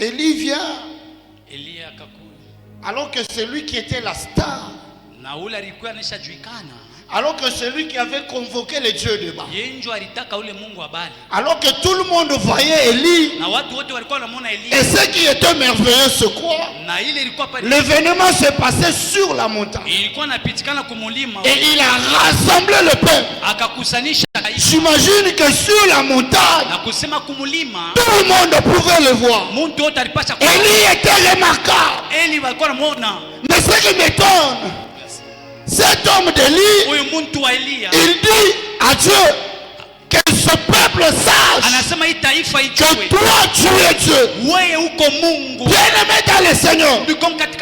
Élie vient. Elia akakuja. Alors que celui qui était la star. Na ule alikuwa anajulikana. Alors que celui qui avait convoqué les dieux de Baal. Yeye ndio alitaka ule Mungu wa Baali. Alors que tout le monde voyait Élie. Na watu wote walikuwa wanamuona Elia. Et ce qui était merveilleux, c'est quoi? Na ile ilikuwa pale. L'événement s'est passé sur la montagne. Ilikuwa inapitikana kumulima. Et il a rassemblé le peuple. Akakusanisha taifa. J'imagine que sur la montagne, Na kusema kumulima, tout le monde pouvait le voir. mtu wote alipasha kuona. Élie était remarquable. Eli walikuwa wanamuona. Mais ce qui m'étonne, cet homme d'Élie, Huyu mtu wa Elia. il dit à Dieu que ce peuple sache Anasema hii taifa que ijue. toi tu es Dieu. Wewe uko Mungu. Bien-aimé dans le Seigneur,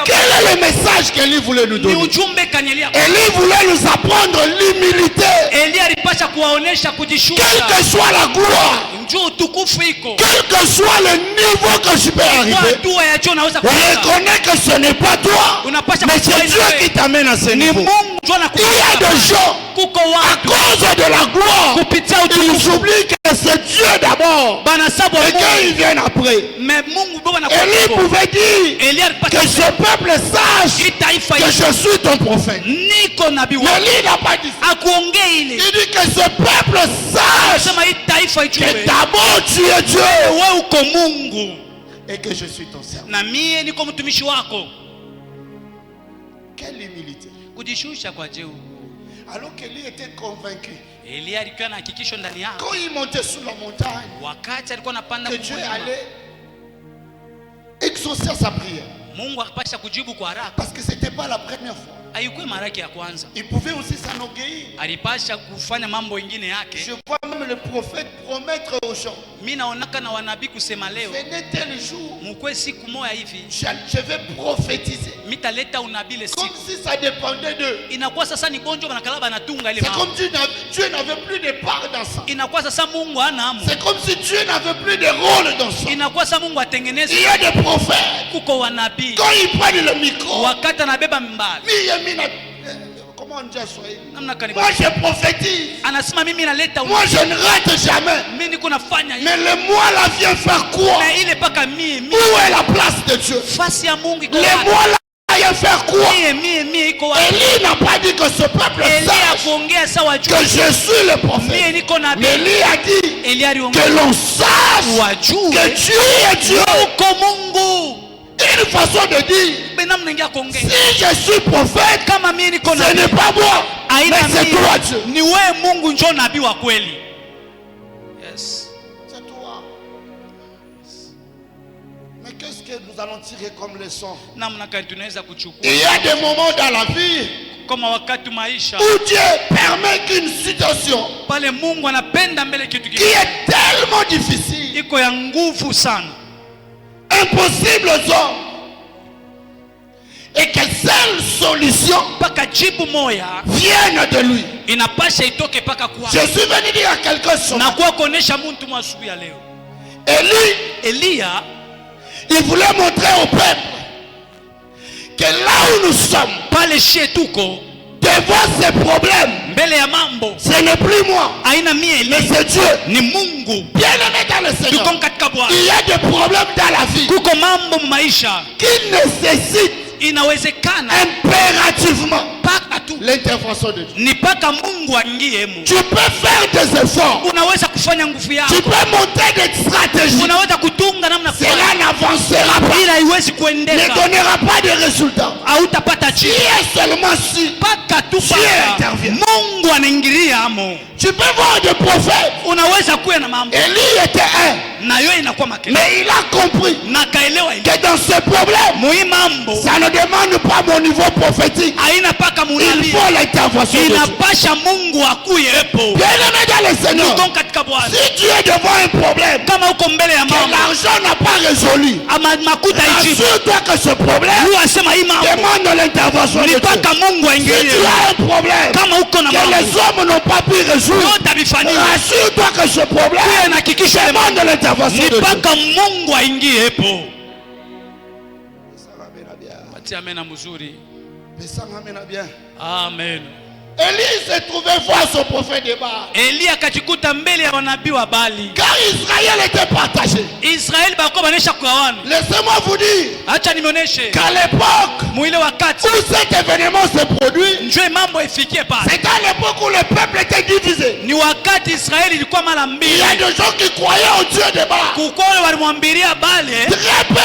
quel est le message qu'Élie voulait nous Ni donner? ujumbe kanielia. Élie voulait nous apprendre l'humilité. Elia alipasha kuwaonesha Quelle kujishusha. que soit la gloire, Njoo utukufu iko. quel que soit le niveau que je peux Kwa arriver, hatua ya juu unaweza kufika. reconnais que ce n'est pas toi, Unapasha mais c'est Dieu qui t'amène à ce Ni niveau. Mungu njoo Il y a anakupeleka. des gens, Kuko à watu cause de la gloire, kupitia ils utukufu oublient que c'est Dieu d'abord banasabu et qu'ils viennent après. mais Mungu baba Élie anakuwa. pouvait dire Elia que alipasha ce peuple sache hii taifa que iko. je suis ton prophète. Niko nabii Mais wako. lui n'a pas dit ça. Akuongee ile. Il dit que ce peuple sache Anasema hii taifa que ijue. d'abord tu es Dieu Wewe uko Mungu et que je suis ton servant. na mie niko mtumishi wako. Quelle humilité. Kujishusha kwa jeu. Alors qu'Élie était convaincu, Elia alikuwa na hakikisho ndani yake. quand il montait sur la montagne, Wakati alikuwa anapanda que Dieu kumulima, allait exaucer sa prière. Mungu akapasha kujibu kwa haraka. Parce que ce n'était pas la première fois. Haikuwa mara yake ya kwanza. Il pouvait aussi s'enorgueillir. Alipasha kufanya mambo mengine yake. Je vois même le prophète promettre aux gens, Mimi naonaka na wanabii kusema leo, venez tel jour, mkwe siku moja hivi je vais prophétiser. mitaleta unabii le Comme siku. si ça dépendait d'eux. Inakuwa sasa ni bonjo banakala banatunga ile C'est mambo. comme si Dieu n'avait plus de part dans ça. Inakuwa sasa Mungu hana hamu. C'est comme si Dieu n'avait plus de rôle dans ça. Inakuwa sasa Mungu atengeneze. Il y a des prophètes, Kuko wanabii quand ils prennent le micro, wakati anabeba mbali. comment on dit à Swahili? Namna kani Moi je prophétise. anasema mimi naleta Moi je ne rate jamais. mimi niko nafanya hivi. Mais le moi là vient faire quoi? Na ile paka mimi Où est la place de Dieu? fasi ya Mungu iko Le wapi? moi là vient faire quoi? Mimi iko wapi? Élie n'a pas dit que ce peuple Elia sache kuongea sawa juu. que je suis le Mimi prophète. niko nabii. Mais Élie a dit Elia que aliongea l'on sache wajue que Dieu est Dieu. uko Mungu. Une façon de dire, Benam nengia kuongea. si je suis prophète, Kama mimi niko ce nabii. n'est pas moi, mais Aina c'est toi mimi. Dieu. Ni wewe Mungu njoo nabii wa kweli. Yes. C'est toi. Mais qu'est-ce que nous allons tirer comme leçon? Namna gani tunaweza kuchukua Il y a des moments dans la vie kama wakati maisha où Dieu permet qu'une situation pale Mungu anapenda mbele kitu qui kingine est tellement difficile, iko ya nguvu sana, impossible aux hommes, et que seule solution mpaka jibu moya vienne de lui. inapasha itoke paka kwa Je suis venu dire à quelqu'un ce na matin, kwa kuonesha mtu mwasubuhi ya leo. Élie, Elia il voulait montrer au peuple que là où nous sommes, pale shie tuko devant ces problèmes, mbele ya mambo ce n'est plus moi, aina mie mais Elia c'est Dieu. ni Mungu. Bien aimé dans le Seigneur, Tuko katika Bwana, il y a des problèmes dans la vie kuko mambo maisha qui nécessitent inawezekana impérativement paka tu l'intervention de Dieu. ni paka Mungu aingie mu. Tu peux faire des efforts, Unaweza kufanya nguvu yako, tu peux monter des stratégies, unaweza kutunga namna cela fulani, n'avancera pas, ila haiwezi ne kuendeka, donnera pas de résultats. hautapata Si jibu et seulement si paka tu Dieu paka intervient. Mungu anaingilia amo. tu peux voir des prophètes. Unaweza kuwa na mambo Élie était un, na yo inakuwa makele mais il a compris na kaelewa hivi que dans ce problème, muhi mambo ça ne demande pas mon niveau prophétique, haina paka il munabii, faut l'intervention de Dieu. inapasha Mungu akuyepo. Bien aimé dans le Seigneur, Tuko katika Bwana, si tu es devant un problème kama uko mbele ya que mambo l'argent n'a pas résolu, ama makuta ijibu, assure-toi que ce problème Mungu asema hii mambo demande l'intervention de ni Dieu. paka Mungu Si aingilie. tu as un problème Kama uko na que mambo les hommes n'ont pas pu résoudre, yote bifanyike, assure-toi que ce problème kuya na hakikisho demande l'intervention ni de Dieu. paka Mungu aingiyepo. Patia amena mzuri. Bien. Amen. Élie se trouvait voir son prophète de Baal. Eli akajikuta mbele ya wanabii wa Bali. Car Israël était partagé. Israeli bako banesha kugawana. Laissez-moi vous dire. Acha nimeoneshe. Qu'à l'époque Mwile wakati où cet événement se produit, njoo mambo ifikie pale. c'est à l'époque où le peuple était divisé. Ni wakati Israeli ilikuwa mara Il mbili. y a des gens qui croyaient au Dieu de Baal. Kuko wale walimwambiria Bali. Très peu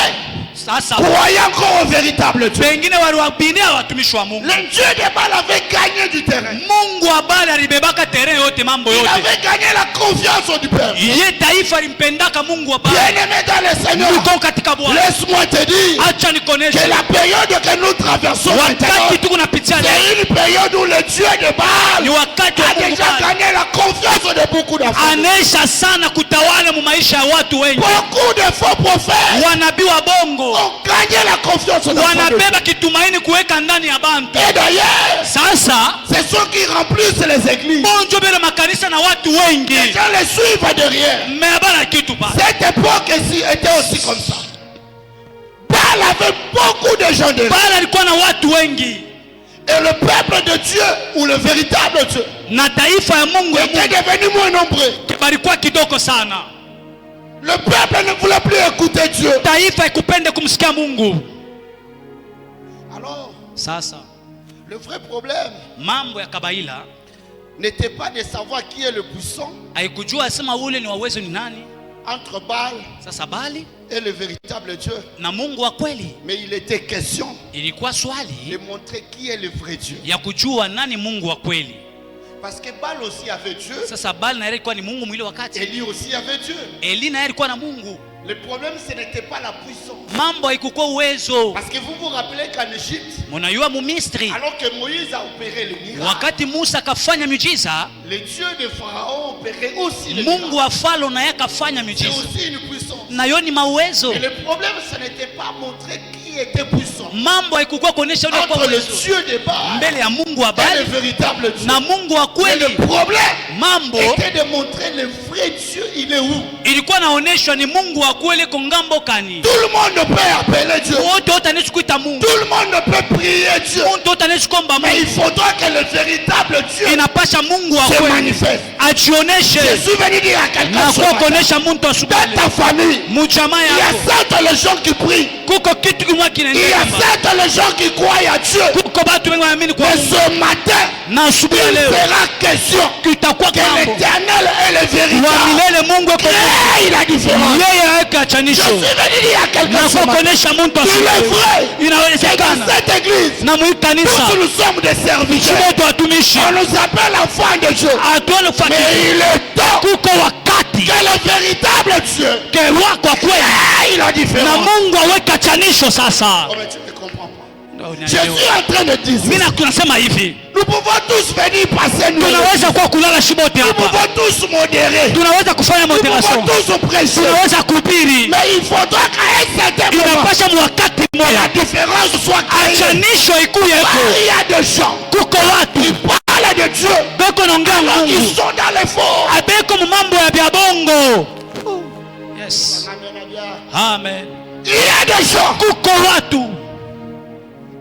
Sasa croyaient encore au véritable Dieu. wengine waliwabinia watumishi wa Mungu. Le Dieu de Baal avait gagné du terrain. Mungu wa Bali alibebaka terrain yote, mambo Il yote. avait gagné la confiance du peuple. Yeye taifa limpendaka Mungu wa Bali. Bien-aimé dans le Seigneur, Niko katika Bwana. laisse-moi te dire Acha nikoneshe. que la période que nous traversons maintenant, Wakati tuko napitia leo c'est une période où le Dieu de ni Baal wakati wa a Mungu déjà Bali gagné la confiance de beaucoup d'enfants. anesha sana kutawala mu maisha ya watu wengi. Beaucoup de faux prophètes Wanabii wa bongo ont gagné la confiance de Dieu. wanabeba kitumaini kuweka ndani ya bantu. Et d'ailleurs, Sasa c'est ceux qui remplissent les églises. bonjo bele makanisa na watu wengi Les gens les suivent derrière. mebana kitu pa. Cette époque ici était aussi comme ça. Baal avait beaucoup de gens derrière. Bali alikuwa na watu wengi Et le peuple de Dieu, ou le véritable Dieu, na taifa ya Mungu ya était Mungu devenu moins nombreux. balikuwa kidogo sana. Le peuple ne voulait plus écouter Dieu. Taifa ikupende kumsikia Mungu. Alors, Sasa le vrai problème mambo ya kabaila n'était pas de savoir qui est le puissant haikujua sema ule ni wawezo ni nani. entre Baal Sasa Bali et le véritable Dieu. na Mungu wa kweli, Mais il était question ilikuwa de swali montrer qui est le vrai Dieu. ya kujua nani Mungu wa kweli. Parce que Baal aussi avait Dieu. Sasa Bali na yeye alikuwa ni Mungu mwili wakati. Élie aussi avait Dieu. Eli na yeye alikuwa na Mungu. Le problème, ce n'était pas la puissance. Mambo haikukuwa uwezo. Parce que vous vous rappelez qu'en Égypte, Mnajua mu Misri alors que Moïse a opéré le miracle, wakati Musa akafanya miujiza, les dieux de Pharaon opéraient aussi le Mungu miracle. wa Farao na yeye akafanya C'est miujiza. aussi une puissance. Na yo ni mauwezo. Et le problème, ce n'était pas montrer qui était puissant Mambo haikukuwa kuonesha ule kwa entre le uwezo Dieu de Baal mbele ya Mungu wa et le Bali véritable Dieu. na Mungu wa Mais le kweli. problème Mambo était de montrer le vrai Dieu, il est où? ilikuwa naoneshwa ni Mungu wa kweli kwa ngambo kani. Tout le monde peut appeler Dieu. Wote wote anaweza kuita Mungu. Tout le monde peut prier Dieu. Wote wote anaweza kuomba Mais il Mungu. faudra que le véritable Dieu Inapasha Mungu wa se kweli manifeste. Je ajioneshe suis venu dire à quelqu'un na ce kwa matin, kuonesha mtu asubuhi. dans ta famille, Mujama il y a yako certes les gens qui prient. kuko kitu kimwa Il y a kinaendelea. certes les gens qui croient à Dieu. Kuko watu wengi wanaamini kwa Mais Mungu. ce matin, Na asubuhi ya il leo sera question kitakuwa que mambo l'Éternel est le wa véritable. milele Mungu yuko Crée la différence. yeye aweke Je achanisho suis venu dire à quelqu'un na ce kwa matin, kuonesha mtu il est asubuhi. vrai que dans Inawezekana cette église, na mwi kanisa tous nous sommes des serviteurs. wote watumishi On nous appelle enfants de Dieu. atuone Mais kufuatilia. il est temps Kuko wakati que le véritable Dieu kewa kwa kweli crée la na différence. Mungu aweke achanisho sasa. Oh, mais tu ne comprends pas. Je suis en train de dire Mimi ça. nasema hivi, Nous pouvons tous venir passer nous. tunaweza kuwa kulala shibote Nous hapa, pouvons tous modérer. tunaweza kufanya Nous moderation, pouvons tous prêcher. tunaweza kuhubiri. Mais il faudra qu'à un certain moment, Inapasha mwakati la mmoja différence soit créée. achanisho ikuyeko. Il y a des gens Kuko watu qui parlent de Dieu beko naongea alors qu'ils Mungu sont dans les faux. abeko mu mambo ya bya bongo. Yes, amen. Il y a des gens, Kuko watu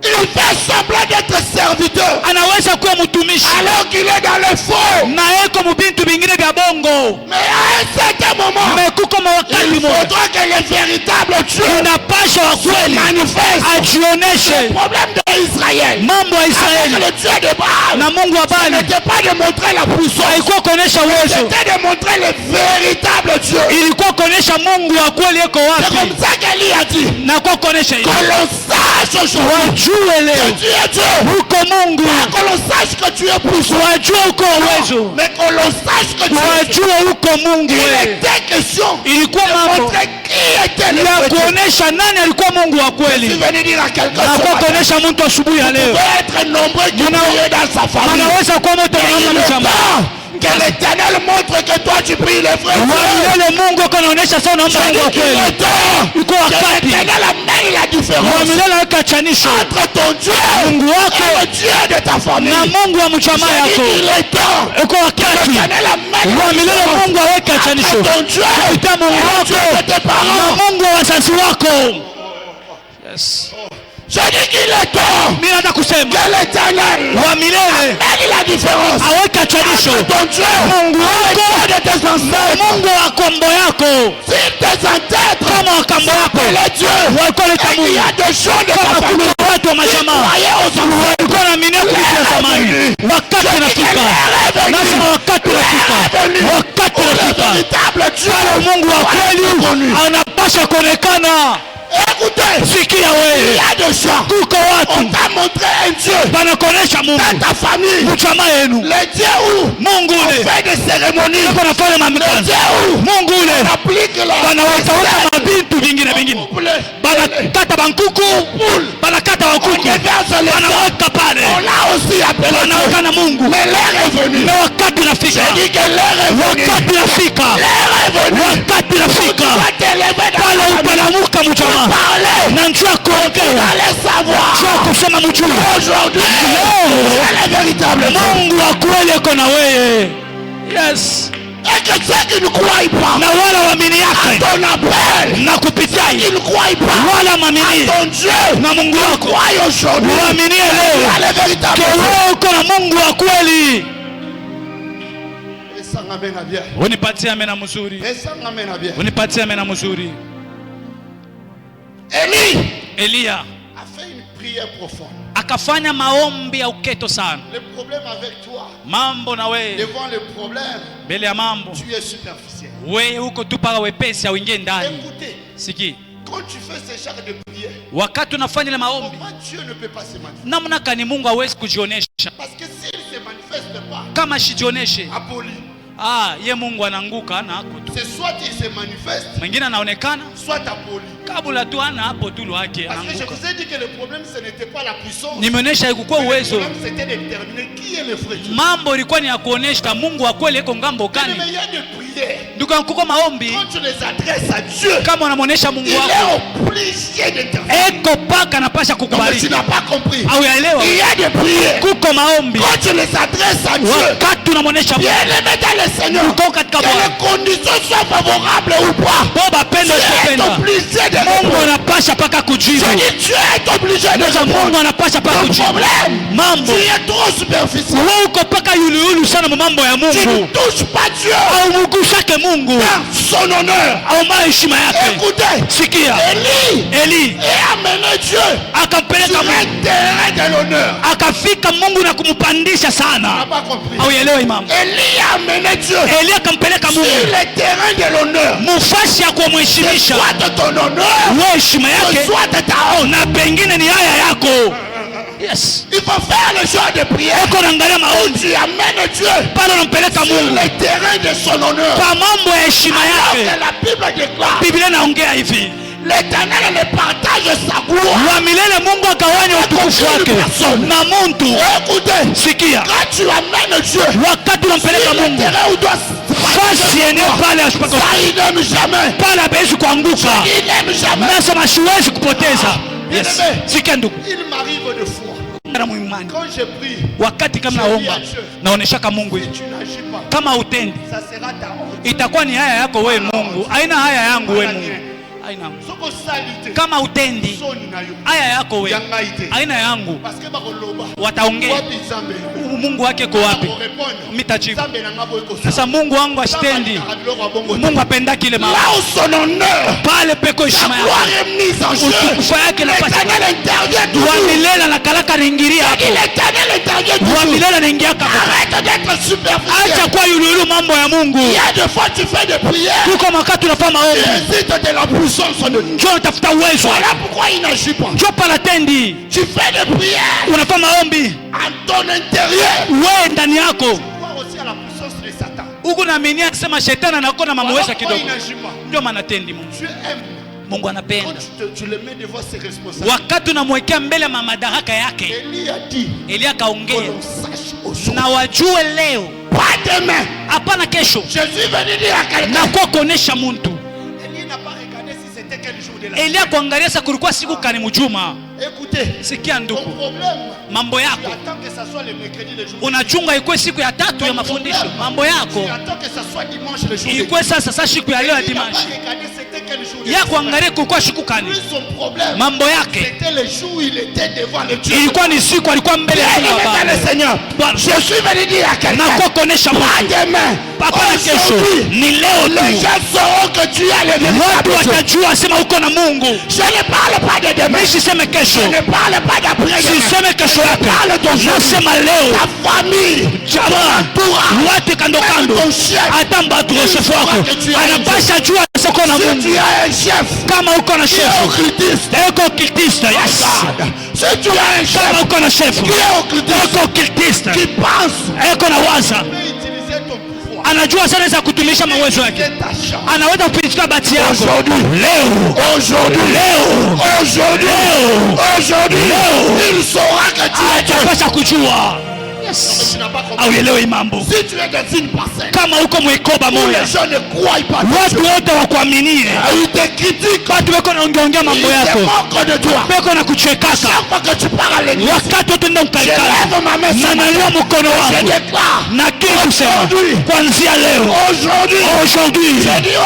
il fait semblant d'être serviteur anaweza kuwa mtumishi alors qu'il est dans les faux. na yeko mu bintu bingine bya bongo, Mais à un certain moment, me kuko mawakati il moja faudra que le véritable Dieu inapasha wa se kweli manifeste. Le ajioneshe. problème d'Israël Mambo ya avec Israeli le Dieu de Baal, na Mungu wa ce Bali n'était pas de montrer la puissance, haikuwa kuonesha uwezo, c'était de montrer le véritable Dieu. ilikuwa kuonesha Mungu wa kweli yuko C'est wapi, comme ça qu'Élie a dit, na kwa kuonesha hivi que l'on sache aujourd'hui wajue que leo tu es Dieu. uko Mungu, Pas que l'on sache que tu es puissant, wajue uko uwezo, mais que l'on sache que tu es Dieu. wajue uko Mungu. Il Wewe était question ilikuwa de mambo montrer qui était le ya vrai Dieu. kuonesha nani alikuwa Mungu wa Je suis kweli, venu dire à quelqu'un na ce kwa matin, kuonesha mtu asubuhi ya vous leo pouvez être nombreux qui priez dans sa famille. anaweza kuwa moto Mais il kama est mchama temps que l'Éternel montre que toi tu pries le vrai wa Dieu. milele. Mungu yuko anaonesha sana Mungu wa Il est kweli, temps iko que wakati l'Éternel amène la wa différence milele aweke achanisho entre ton Dieu Mungu wako et le Dieu de ta famille. na Mungu wa mchama J'ai dit yako. qu'il est temps Uko que wakati l'Éternel amène wa la milele différence Mungu aweke entre achanisho ton Dieu kupitia Mungu et le wako Dieu de tes na parents. Mungu wa wazazi wako. Yes. Je dis qu'il est temps Mimi nataka kusema que l'Éternel wa milele mène la différence aweka tradisho entre ton Dieu Mungu et wako de tes ancêtres. Mungu wa kombo yako Si tes ancêtres kama wakambo wako les dieux walikuwa et qu'il y Mungu a des gens de ta kama famille kuna watu wa qui majamaa croyaient aux ancêtres, walikuwa na minia kuliko ya zamani. Wakati unafika, nasema wakati unafika, wakati où le unafika véritable Dieu pale Mungu wa kweli anapasha kuonekana. Écoutez, Sikia il y wewe, a des gens, kuko on watu t'a montré un Dieu wanakuonesha dans Mungu ta famille, mchama yenu, les dieux où Mungu on ule fait des cérémonies, yuko nafanya les mamikazi, dieux où Mungu ule on applique la banawataweka mabitu vingine vingine, banakata bankuku, banakata wakuku, banaweka pale, on l'a aussi appelé banaweka na Mungu. mais l'heure est venue. Na wakati unafika, J'ai dit que l'heure est venue. wakati unafika, L'heure est venue. wakati Tu unafika vas t'élever dans pale ta famille. upanamuka mchama Parler. na njua Tu kuongea, allais savoir. njua kusema mjuu Aujourd'hui, elle est véritable. Mungu wa kweli yuko na wewe. Yes. Et que ceux qui ne croient pas Na wala waamini yake ton appel, na kupitia qui ne croient pas wala maamini ton Dieu, na Mungu wako, croient aujourd'hui. waaminie leo Elle est véritable. kwa wewe uko na Mungu wa kweli. Et ça m'amène à bien. Unipatie amena mzuri, Et ça m'amène à bien. unipatie amena mzuri. Élie Elia a fait une prière profonde. akafanya maombi ya uketo sana. Le problème avec toi, Mambo na wewe devant le problème, mbele ya mambo, tu es superficiel. wewe huko tu paka wepesi auingie ndani. Écoutez, Siki, quand tu fais ces genres de prières, wakati unafanya ile maombi, comment Dieu ne peut pas se manifester? namna gani Mungu hawezi kujionesha? Parce que s'il ne se manifeste pas, Kama shijioneshe, aboli, ye Mungu anaanguka na hapo tu. c'est soit il se manifeste, Mwingine anaonekana soit aboli. kabla tu ana hapo tu lwake Parce que je anaanguka. vous ai dit que le problème, ce n'était pas la puissance. Nimeonesha ikukuwa Le uwezo, problème, c'était de déterminer qui est le vrai Dieu. mambo ilikuwa ni ya kuonesha Mungu wa kweli iko ngambo Mais gani. il y a des prières. Ndugu yangu, kuko maombi Quand tu les adresses à Dieu, kama unamuonesha Mungu il wako est obligé d'intervenir. eko paka anapasha Non, mais tu kukubariki n'as pas compris. au yaelewa. Il y a des prières. Kuko maombi Quand tu les adresses à Dieu, wakati unamuonesha Mungu bien aimé dans le Seigneur, uko katika que Bwana, les conditions soient favorables ou pas, boba tu pendo es sipenda, obligé de Mungu répondre. anapasha paka kujibu. Je dis, tu es obligé de Ndio Mungu répondre. anapasha paka Le kujibu. problème, Mambo tu es trop superficiel. wewe uko paka yuluyulu sana mu mambo ya Tu ne Mungu, touches pas Dieu au mugusake Mungu dans son honneur. au heshima yake. Écoutez, Sikia, Élie Eli a amené Dieu sur akampeleka Mungu, un terrain de l'honneur. akafika Mungu na kumpandisha Tu n'as sana. pas compris. Au elewa imam, Élie a amené Dieu Eli akampeleka sur Mungu le terrain de l'honneur. mufasi ya C'est kumheshimisha soit de ton honneur, wewe, heshima yake soit de ta honte. na pengine ni haya yako. Yes, Il faut faire le genre de prière uko naangalia où maombi tu amènes Dieu pale, unampeleka sur Mungu le terrain de son honneur. kwa mambo ya heshima Alors yake. que la Bible déclare, Biblia inaongea hivi, l'Éternel ne partage sa gloire. wa milele Mungu agawanya utukufu wake na muntu. Écoutez, Sikia, quand tu amènes Dieu wakati unampeleka sur le Mungu terrain où doit fasi eneo pale asipaka ça, il n'aime jamais. pale abezi kuanguka, Il n'aime jamais. nasema siwezi kupoteza. Yes, sikia ndugu, Il m'arrive de fois, na muimani, quand je prie, wakati kama naomba naoneshaka Mungu hivi, si tu n'agis pas, kama utendi ça sera ta honte. itakuwa ni haya yako we Mungu, haina haya yangu we Mungu, haina. Soko salite, Kama utendi soni na yo, haya yako we, yanga ite. haina yangu, Parce que bakoloba, wataongea wapi Nzambe? Mungu wake ko wapi, Bakorepondre, mitajibu. Nzambe na ngabo eko sa. Sasa Mungu wangu asitendi, Nzambe na biloko ya bongo te. Mungu apendaki ile mambo Là où son honneur, pale peko sa heshima gloire yake, est mise en jeu. utukufu yake napasha L'Éternel intervient wa toujours. milele na kalaka naingilia hapo, L'Éternel intervient wa toujours. milele naingia hapo. Arrête d'être superficiel. Acha kwa yululu mambo ya Mungu. Il y a des fois tu fais des prières. Kuko makati unafanya Tu maombi, hésites de la puissance de Dieu. njoo tafuta uwezo, Voilà pourquoi il n'agit pas. njoo pala tendi, Tu fais des prières unafanya maombi en ton intérieur. wewe ndani yako Crois aussi à la puissance de Satan. huku naaminia kusema shetani anakuwa na Voilà mamweza pourquoi il kidogo, n'agit pas. ndio maana tendi Mungu. Tu aimes. Mungu Quand anapenda tu le mets devant ses responsables. wakati unamwekea mbele madaraka yake. Élie a dit Elia que kaongea l'on sache aujourd'hui. na wajue leo, Pas demain. hapana kesho, Je suis venu dire à quelqu'un. na kwa kuonesha muntu. Élie n'a pas regardé si c'était quel jour de la Elia kuangalia sa kulikuwa siku kani mjuma, Écoutez, sikia ndugu, mambo tu yako attends que ça soit le mercredi le jour. unachunga ikuwe siku ya tatu ya mafundisho. Mambo yako Tu attends que ça soit dimanche le jour. ikuwe sasa siku ya leo ya dimanche yako, angalie kulikuwa siku kani. Son problème, Mambo yake c'était le jour où il était devant le Dieu. ilikuwa ni siku alikuwa mbele ya Mungu Baba. Le Seigneur, je suis venu dire à quelqu'un, Na kuonesha pas mtu demain, hapana kesho, aujourd'hui, ni leo les tu. gens sauront que tu as le Watu véritable Dieu. watajua sema uko na Mungu. Je ne parle pas de demain. Mimi siseme kesho, Je ne parle pas d'après demain. siseme kesho Je yake, parle d'aujourd'hui. nasema leo. Ta famille, Jamaa, watu kando kando, hata mbatu wa shefu wako anapasha jua soko na si Mungu. tu as un chef Kama uko na qui est shefu occultiste, eko occultiste, yes. regarde. Si tu as un Kama chef uko na shefu qui est occultiste, eko occultiste, qui pense, eko na waza, peut utiliser ton pouvoir. anajua sana za kutumisha mawezo yake, C'est ta chance. anaweza kupitika bati yako Aujourd'hui, leo. aujourd'hui, aujourd'hui, il saura que tu es Dieu. Atapasha kujua. Tu n'as pas compris. Auelewe hii mambo. Si tu es dans une parcelle Kama uko mwekoba où moya, les gens ne croient pas en watu Dieu, wote wakuaminie, ils te critiquent, watu weko naongeongea ils mambo te yako, moquent de toi. weko na kuchekaka. Chaque fois que tu pars à l'église, Wakati wote ndio je mkaikana lève ma main na sur ma nalia mkono je wangu déclare, na kile kusema Aujourd'hui. kuanzia leo, aujourd'hui, aujourd'hui, je dis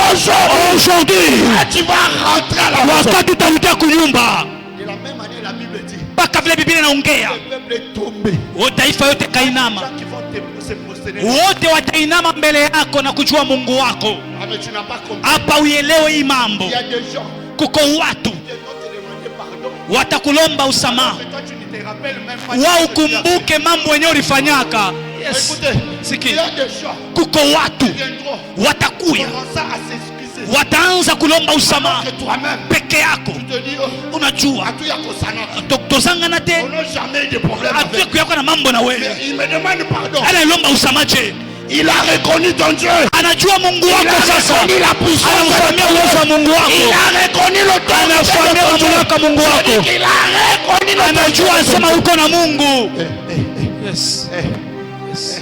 aujourd'hui, tu vas rentrer à la maison. wakati utarudia kunyumba. De la même année, la Bible dit, Mpaka vile Biblia inaongea, le peuple est tombé. taifa yote Les kainama, gens qui vont se prosterner. wote watainama mbele yako na kujua Mungu wako. Ah, mais tu n'as pas compris. Hapa uelewe hii mambo. Il y a des gens Kuko watu qui vont te demander pardon. watakulomba usamaha, Mais toi, tu ne te rappelles même pas. wao de ce que tu as fait. kumbuke mambo yenyewe ulifanyaka. Yes. Écoutez, il Siki, y a des gens kuko watu qui viendront watakuya commencer à s'excuser. wataanza kulomba usamaha Que toi-même, peke yako. tu te dis, oh, Unajua Atu yako sana. tozangana te, On n'a jamais eu de problème avec. atuye kuyako na mambo na wewe, Mais il me demande pardon. analomba usamaha. Je, Il a reconnu ton Dieu. anajua Mungu Il a wako sasa, reconnu la puissance de anamfamia ton uwezo wa Dieu. Mungu Il wako, a reconnu l'autorité anafamia de ton Dieu. mamlaka ya Mungu Je wako, dis qu'il a reconnu l'autorité anajua de ton sema Dieu. uko na Mungu. Yes. Eh, Yes.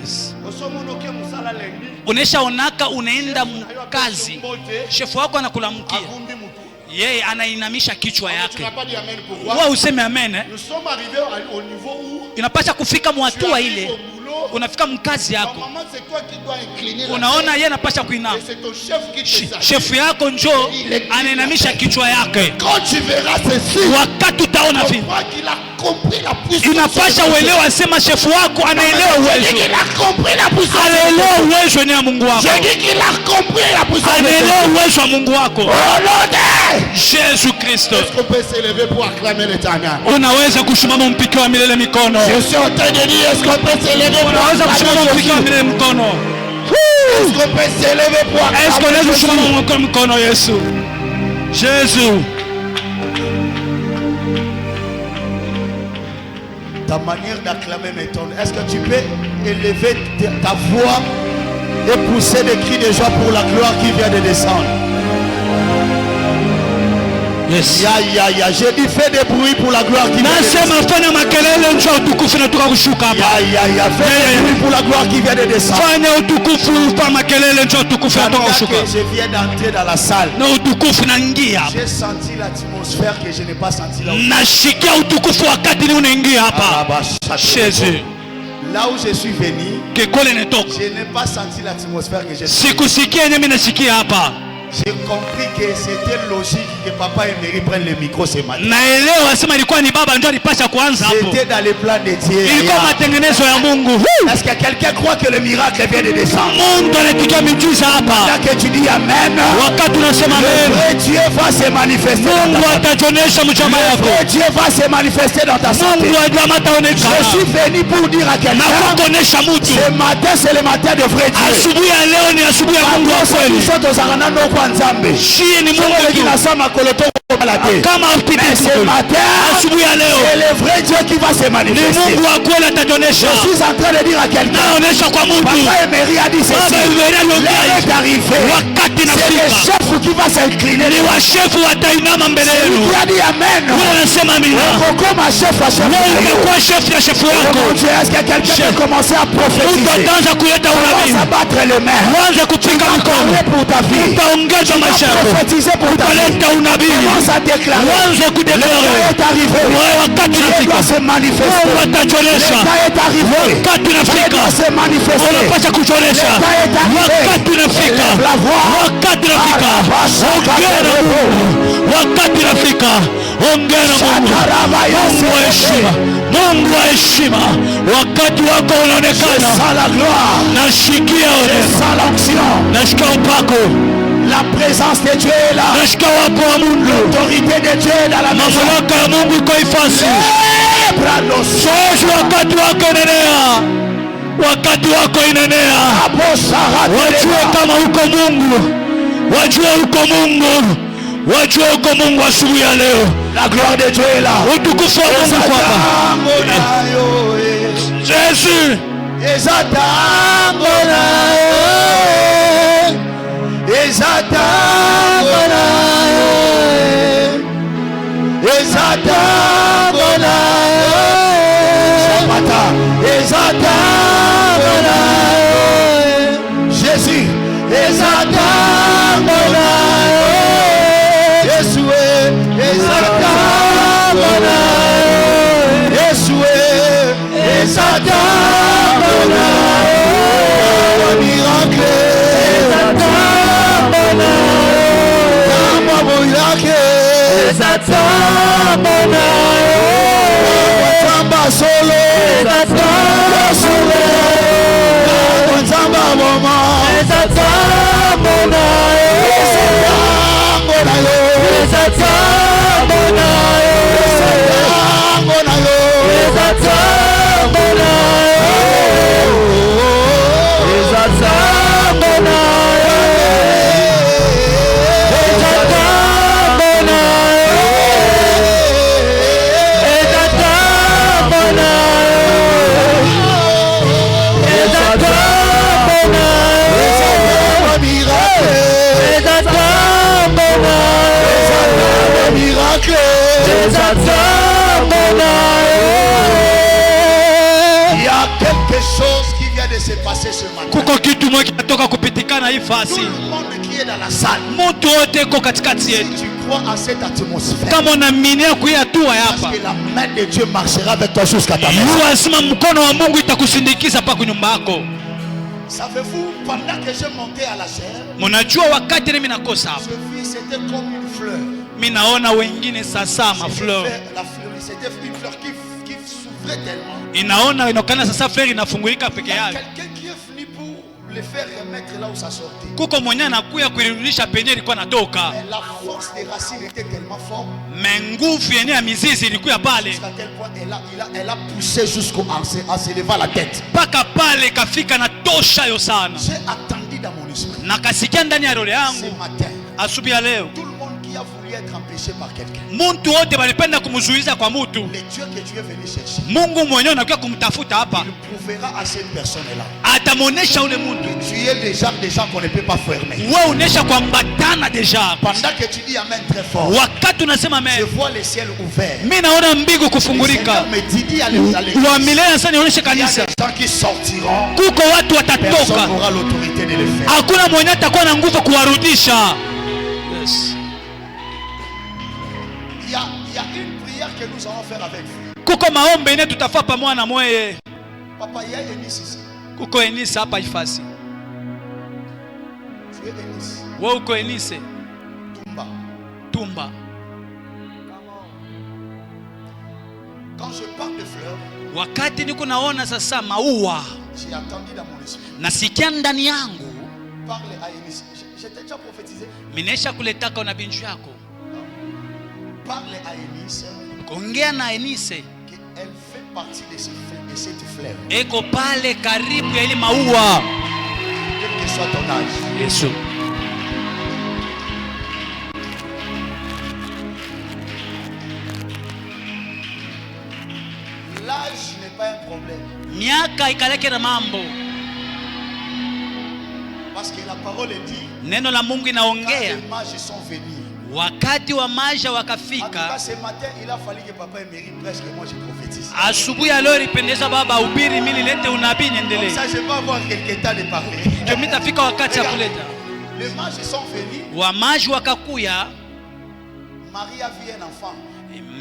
Yes. osomonoke musala lengi. Uneshaonaka unaenda mkazi, Mbote, shefu wako anakulamkia, avumbi mutu. yeye anainamisha kichwa Tu yake, n'as pas dit amen pourquoi? wewe useme amen eh? Nous sommes arrivés au niveau où Inapasha kufika tu mwatua arrives ile, au boulot. unafika mkazi yako, Normalement, c'est toi qui dois incliner la unaona tête. yeye anapasha kuinama, Et c'est ton chef qui te s'assied. shefu yako njoo anainamisha kichwa yake. Quand tu verras ceci, Wakati utaona on vile, voit qu'il a compris la puissance. inapasha de Dieu. uelewa, sema shefu wako anaelewa Je dis uwezo, qu'il a compris la puissance. de anaelewa uwezo ni ya Mungu Dieu. wako, Je dis qu'il a compris la puissance. de anaelewa Dieu. uwezo wa Mungu wako. Au nom de Yesu Kristo, Est-ce qu'on peut s'élever pour acclamer l'Éternel? unaweza kusimama mpike wa milele mikono, Je suis en train de dire, est-ce qu'on peut s'élever pour unaweza kusimama acclamer mpike wa Jésus? milele mikono. Est-ce qu'on peut s'élever pour Est-ce qu'on acclamer est kusimama Jésus? mkono Yesu? Jésus. Ta manière d'acclamer m'étonne. Est-ce que tu peux élever ta voix et pousser des cris de joie pour la gloire qui vient de descendre? Yes. Ya, j'ai dit fais des bruits pour la gloire qui vient de descendre. Nasema fanya makelele, njoo utukufu inatoka kushuka hapa. Ya, fais des bruits pour la gloire qui vient de descendre. Fanya utukufu pa makelele, njoo utukufu inatoka Pendant kushuka. que je viens d'entrer dans la salle, Na utukufu naingia hapa. j'ai senti l'atmosphère que je n'ai pas senti là. Nashikia utukufu wakati ni unaingia hapa. Jésus. Là où je suis venu, Kekole netoka. je n'ai pas senti l'atmosphère que j'ai senti. Sikusikia yenyewe mimi nasikia hapa. J'ai compris que c'était logique que papa et Mary prennent le micro ce matin. Naelewa sema ilikuwa ni baba ndio alipasha kuanza hapo. C'était dans les plans de Dieu. Ilikuwa matengenezo ya Mungu. Est-ce que quelqu'un croit que le miracle vient de descendre? Mungu anatukia miujiza hapa. Là que tu dis Amen, Wakati unasema le amen, vrai Dieu va se manifester dans Mungu ta famille. atajionyesha mchama Le yako. vrai Dieu va se manifester dans ta santé. Mungu ajama Je ataonekana. suis venu pour dire à Na quelqu'un, kuonesha mtu. ce matin c'est le matin de vrai Dieu. Asubuhi ya leo ni asubuhi ya Mungu wa kweli. Shie ni Mungu tu. Kama Mais upite ce siku. matin, Asubuhi ya leo c'est le vrai Dieu qui va se ni manifester. Mungu wa kweli atajionyesha. Je suis en train de dire à quelqu'un, Naonesha kwa mtu. Papa Emery a dit ceci, Baba Emery aliongea l'heure est arrivée. wakati C'est le nafika. chef qui va s'incliner. Ni washefu watainama mbele Celui yenu. qui a dit Amen. Wewe unasema amina. Koko ma chef a chef. Wewe ungekuwa shefu ya shefu Oh yako. mon Dieu, est-ce que quelqu'un peut commencer à Mtu prophétiser? ataanza kuleta Commence à unabii. battre les mains. Uanze kupiga mikono. Parler pour ta vie. Utaongeza maisha yako. Prophétiser pour ta vie. Utaleta unabii. Commence à déclarer. Wanza kudeklare. L'État est arrivé. Wakati Dieu unafika. doit se manifester. Mungu atajionyesha. L'État est arrivé. Wakati Dieu unafika. doit se manifester. Unapaswa kujionyesha. L'État est arrivé. Wakati unafika. Élève la voix. Wakati unafika. Ongea na Mungu. Wakati unafika. Ongea na Mungu. Mungu wa heshima. Mungu wa heshima. Wakati wako unaonekana. Sans la gloire. Nashikia Sans l'onction. Nashikia upako. La présence de Dieu est là. Nashikia wapo wa Mungu. L'autorité de Dieu est dans la maison. Mamlaka ya Mungu iko ifasi. Sasa wakati wako inenea. Wakati wako inenea. Wajue kama uko Mungu. Wajue uko Mungu. Wajue uko Mungu asubuhi ya leo. La gloire de Dieu est là. Utukufu wa Mungu kwa hapa. Jésus. Jésus. Il y a quelque chose qui vient de se passer ce matin. Kuko kitu moja kinatoka kupitikana hii Tout fasi. le monde qui est dans la salle, Mtu wote uko katikati yetu. tu crois à cette atmosphère. Kama unaaminia kuya hatua Parce hapa. que la main de Dieu marchera avec toi jusqu'à ta maison. Lazima mkono wa Mungu itakusindikiza hapa kwa nyumba yako. Savez-vous, pendant que je montais à la chair, Mnajua wakati mimi nakosa hapa. ce fils c'était comme une fleur. Mimi naona wengine sasa mafleur. C'était une fleur qui s'ouvrait tellement. Inaona inokana sasa fleur inafungulika peke Il y a yake. quelqu'un qui est venu pour le faire remettre là où ça sortait. Kuko mwenye anakuya kuirudisha penye ilikuwa natoka. Mais la force des racines était tellement forte. Nguvu yenye ya mizizi ilikuwa pale. Jusqu'à quel point elle a poussé jusqu'en se levant la tête. Paka pale kafika na tosha yo sana. J'ai attendu dans mon esprit. Nakasikia ndani ya roho Ce yangu matin, asubuhi ya leo. tout le monde qui a voulu être empêché par quelqu'un. Muntu wote walipenda kumzuiza kwa mtu. Le Dieu que tu es venu chercher, Mungu mwenyewe anakuja kumtafuta hapa. il prouvera à cette personne-là. Atamuonesha ule muntu. Tu es déjà des gens qu'on ne peut pas fermer. Wewe unesha kuambatana deja. Pendant que tu dis Amen très fort, Wakati unasema je amen. vois le ciel ouvert. Mimi naona mbingu Le kufungulika. Seigneur me dit à l'église, Wa milele sasa nionyeshe il y a kanisa. des gens qui sortiront. Kuko watu Personne watatoka. n'aura l'autorité de le faire. Hakuna mwenye atakuwa na nguvu kuwarudisha. Yes. Il y a une prière que nous allons faire avec vous. Kuko maombi yenye tutafaa pamoja na mweye. Papa, il y a Enis ici. Kuko Enisa hapa ifasi. Tu es Enis. Wewe uko Enise. Tumba. Tumba. Quand je parle de fleurs, Wakati niko naona sasa maua. j'ai attendu dans mon esprit. Nasikia ndani yangu. Parle à Enis. Je t'ai déjà prophétisé. Minesha kuletaka unabinju yako. Parle à Enis Kuongea na Enise. qu'elle fait partie de cette fleur. Eko pale karibu ya ile maua. Quel que soit ton âge. Yesu. L'âge n'est pas un problème. Miaka ikaleke na mambo. Parce que la parole dit, Neno la Mungu quand inaongea. les mages sont venus. Wakati wa maja En tout cas, wakafika. ce matin, il a fallu que papa mérite presque moi je prophétise. Asubuhi ya leo ilipendeza baba ubiri mimi lete unabii Comme niendelee. ça, je vais avoir quelques temps de parler. Ndio mitafika wakati ya kuleta. Les mages sont venus. Wamaji wakakuya. Marie a vu un enfant.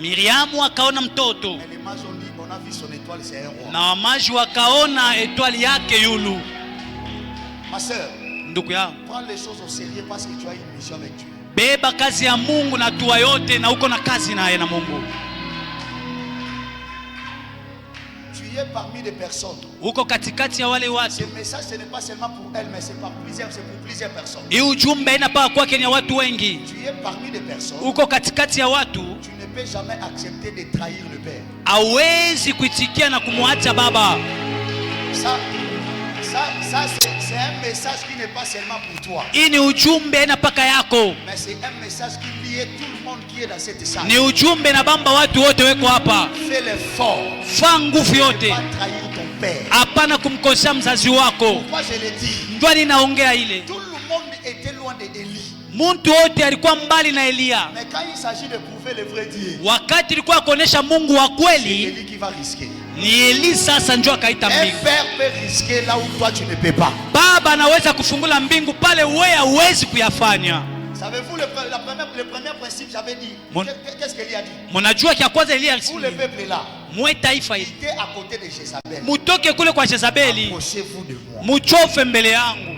Miriamu akaona mtoto. Mais les mages ont dit, on a vu son étoile, c'est un roi. Na wamaji wakaona etwali yake yulu. Ma soeur, ndugu yangu, prends les choses au sérieux parce que tu as une mission avec Dieu. Beba kazi ya Mungu na tua yote na uko na kazi naye na Mungu. Tu es parmi des personnes. Uko katikati ya wale watu. Ce message ce n'est pas seulement pour elle, mais c'est pour plusieurs personnes. Hii ujumbe inapaa kwake ni watu wengi. Tu es parmi des personnes. Uko katikati ya watu. Tu ne peux jamais accepter de trahir le Père. Hawezi kuitikia na kumwacha baba. Ça c'est un message qui n'est pas seulement pour toi. Hii ni ujumbe na paka yako. Mais c'est un message qui lie tout le monde qui est dans cette salle. Ni ujumbe na bamba watu wote weko hapa. Fais l'effort. Fa nguvu yote. Ne pas trahir ton père. Hapana kumkosea mzazi wako. Pourquoi je le dis? Ndio ninaongea ile. Tout le monde était loin de Élie. Muntu wote alikuwa mbali na Elia. Mais quand il s'agit de prouver le vrai Dieu, wakati ilikuwa kuonesha Mungu wa kweli, Élie qui va risquer. ni Eli sasa njoo akaita Un mbingu. père peut risquer là où toi tu ne peux pas. Baba anaweza kufungula mbingu pale wewe huwezi kuyafanya. Savez-vous le premier principe j'avais dit? Qu'est-ce qu'Élie a dit? Mnajua kia kwanza Elia Vous le peuple là. mwe taifa hili. Était à côté de Jézabel. Mutoke kule kwa Jezabeli. Approchez-vous de moi. Muchofe mbele yangu.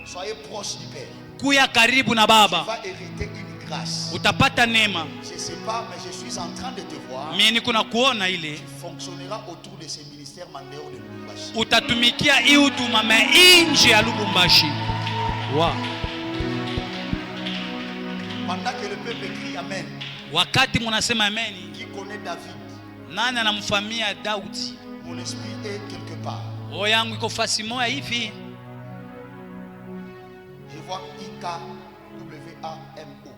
Soyez proche du Père. Kuya karibu na baba. Tu vas hériter une grâce. Utapata neema. Je ne sais pas, mais je suis en train de te voir. Mimi niko na kuona ile. Tu fonctionneras autour de ces ministères mandeurs de Lubumbashi. Utatumikia hii huduma nje ya Lubumbashi. Wow. Pendant que le peuple crie Amen. Wakati mnasema amen. Qui connaît David? Nani anamfamia Daudi? Mon esprit est quelque part. Roho yangu iko fasi moja hivi. Je vois I-K-W-A-M-O.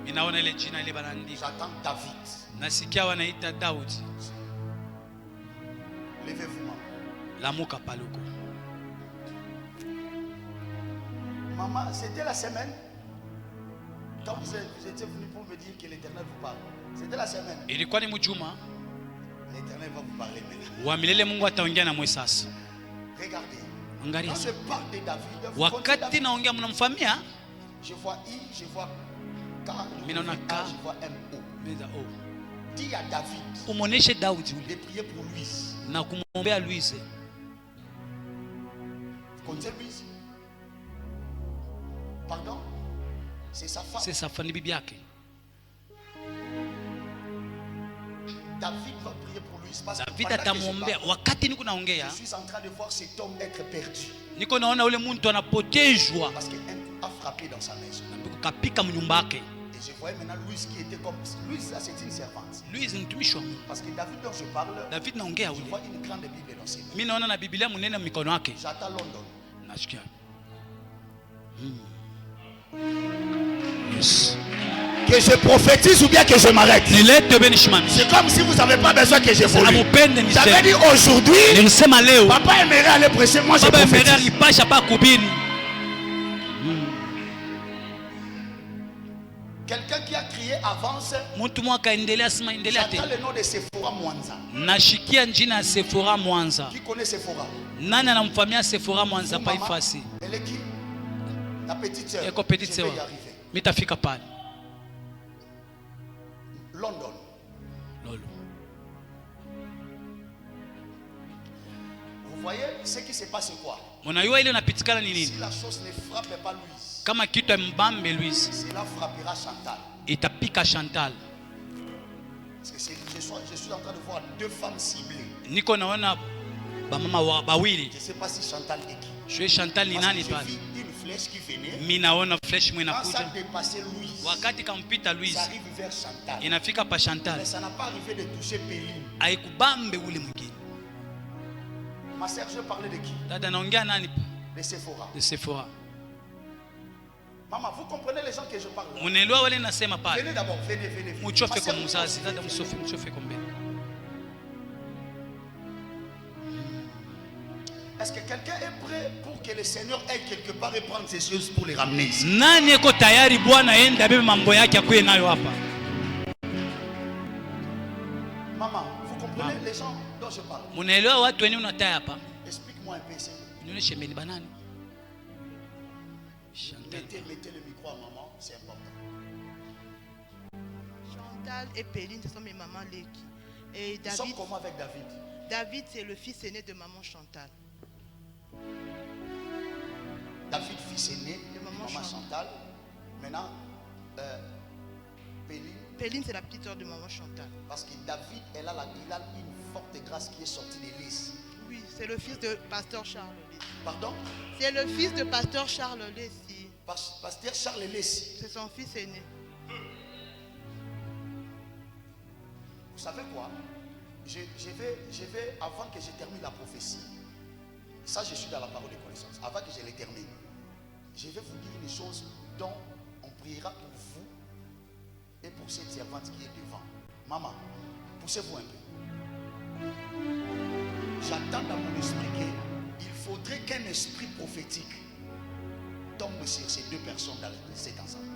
Ninaona ile jina ile banaandika. J'attends David. Nasikia wanaita Daudi. Levez-vous, maman. Lamuka paluko. Maman, c'était la semaine. Quand vous étiez venu pour me dire que l'Éternel vous parle. C'était la semaine. Ilikuwa ni mjuma. L'Éternel va vous parler maintenant. Wa milele Mungu ataongea na mwe sasa. Regardez. Angalia. Quand je parle de David, Wakati naongea mnamfamia? Je vois I, je vois K, je vois M-O. Meza o. Dis à David Umuoneshe Daudi de prier pour Louise. na kumwombea Louise. Vous connaissez Louise? Pardon? C'est sa femme. C'est sa femme, bibi yake. David va prier pour Louise parce que David atamwombea. Wakati niko naongea, je suis en train de voir cet homme être perdu. Niko naona ule mtu anapotezwa. Parce qu'un coup a frappé dans sa maison. Kapika mnyumba yake. Et je voyais maintenant Louise qui était comme Louise, ça c'est une servante. Louise ni mtumishi wa Mungu. Parce que David dont je parle, David naongea je ule. vois une grande Bible dans ses mains. Mimi naona na Biblia mnene mikono yake. J'attends London. Nasikia. Yes. Que je prophétise ou bien que je m'arrête. C'est comme si vous n'avez pas besoin que j'évolue. J'avais dit aujourd'hui, papa aimerait aller prêcher, moi je prophétise. Quelqu'un qui a crié avance. J'entends le nom de Sephora Mwanza. Nashikia njina Sephora Mwanza. Qui connaît Sephora? Nani anamfamia Sephora Mwanza pa ifasi? Elle est qui? Ta petite sœur. Eko petite sœur. Mitafika pale. London. Lolo. Vous voyez ce qui se passe quoi? Mnajua ile inapitikana ni nini? Si la chose ne frappe pas Louise. Kama kitu mbambe Louise. Cela frappera Chantal. Itapika Chantal. Parce que je suis en train de voir deux femmes ciblées. Niko naona ba mama bawili. Je ne sais pas si Chantal est qui. Je suis Chantal ni nani pale? Une flèche qui venait. Mimi naona flèche mwe Quand ça inakuja. dépassait Louise. Wakati kampita Louise. Ça arrive vers Chantal. Inafika pa Chantal. Mais ça n'a pas arrivé de toucher Péline. Haikubambe ule mwingine. Ma sœur, je parlais de qui? Dada naongea nani? De Sephora. De Sephora. Maman, vous comprenez les gens que je parle? Munaelewa wale nasema pale. Venez d'abord, venez. Muchofe kwa mzazi, dada mchofe kwa mbele. Est-ce que quelqu'un est prêt pour que le Seigneur aille quelque part et prendre ces choses pour les ramener ici? Nani eko tayari Bwana aende abebe mambo yake akuye nayo hapa? Maman, vous comprenez les gens dont je parle? Munaelewa watu wenyewe unataya hapa? Explique-moi un peu ça. Nionyeshe mbele banani? Mettez le micro à maman, c'est important. Chantal et Péline, ce sont mes mamans Leki. Et Nous sommes David, comment avec David? David c'est le fils aîné de maman Chantal. David, fils aîné De de maman maman Chantal. Maintenant, Péline. Péline, c'est la petite soeur de maman Chantal. Parce que David, il a une forte grâce qui est sortie de l'Église. Oui, c'est le fils de pasteur Charles Lessi. Pardon? C'est le fils de pasteur Charles Lessi. Pasteur Charles Lessi. C'est son fils aîné. Vous savez quoi? Je vais, avant que je termine la prophétie, ça je suis dans la parole de connaissance, avant que je les termine, je vais vous dire une chose dont on priera pour vous et pour cette servante qui est devant. Maman, poussez-vous un peu. J'attends dans mon esprit qu'il faudrait qu'un esprit prophétique tombe sur ces deux personnes dans cet ensemble.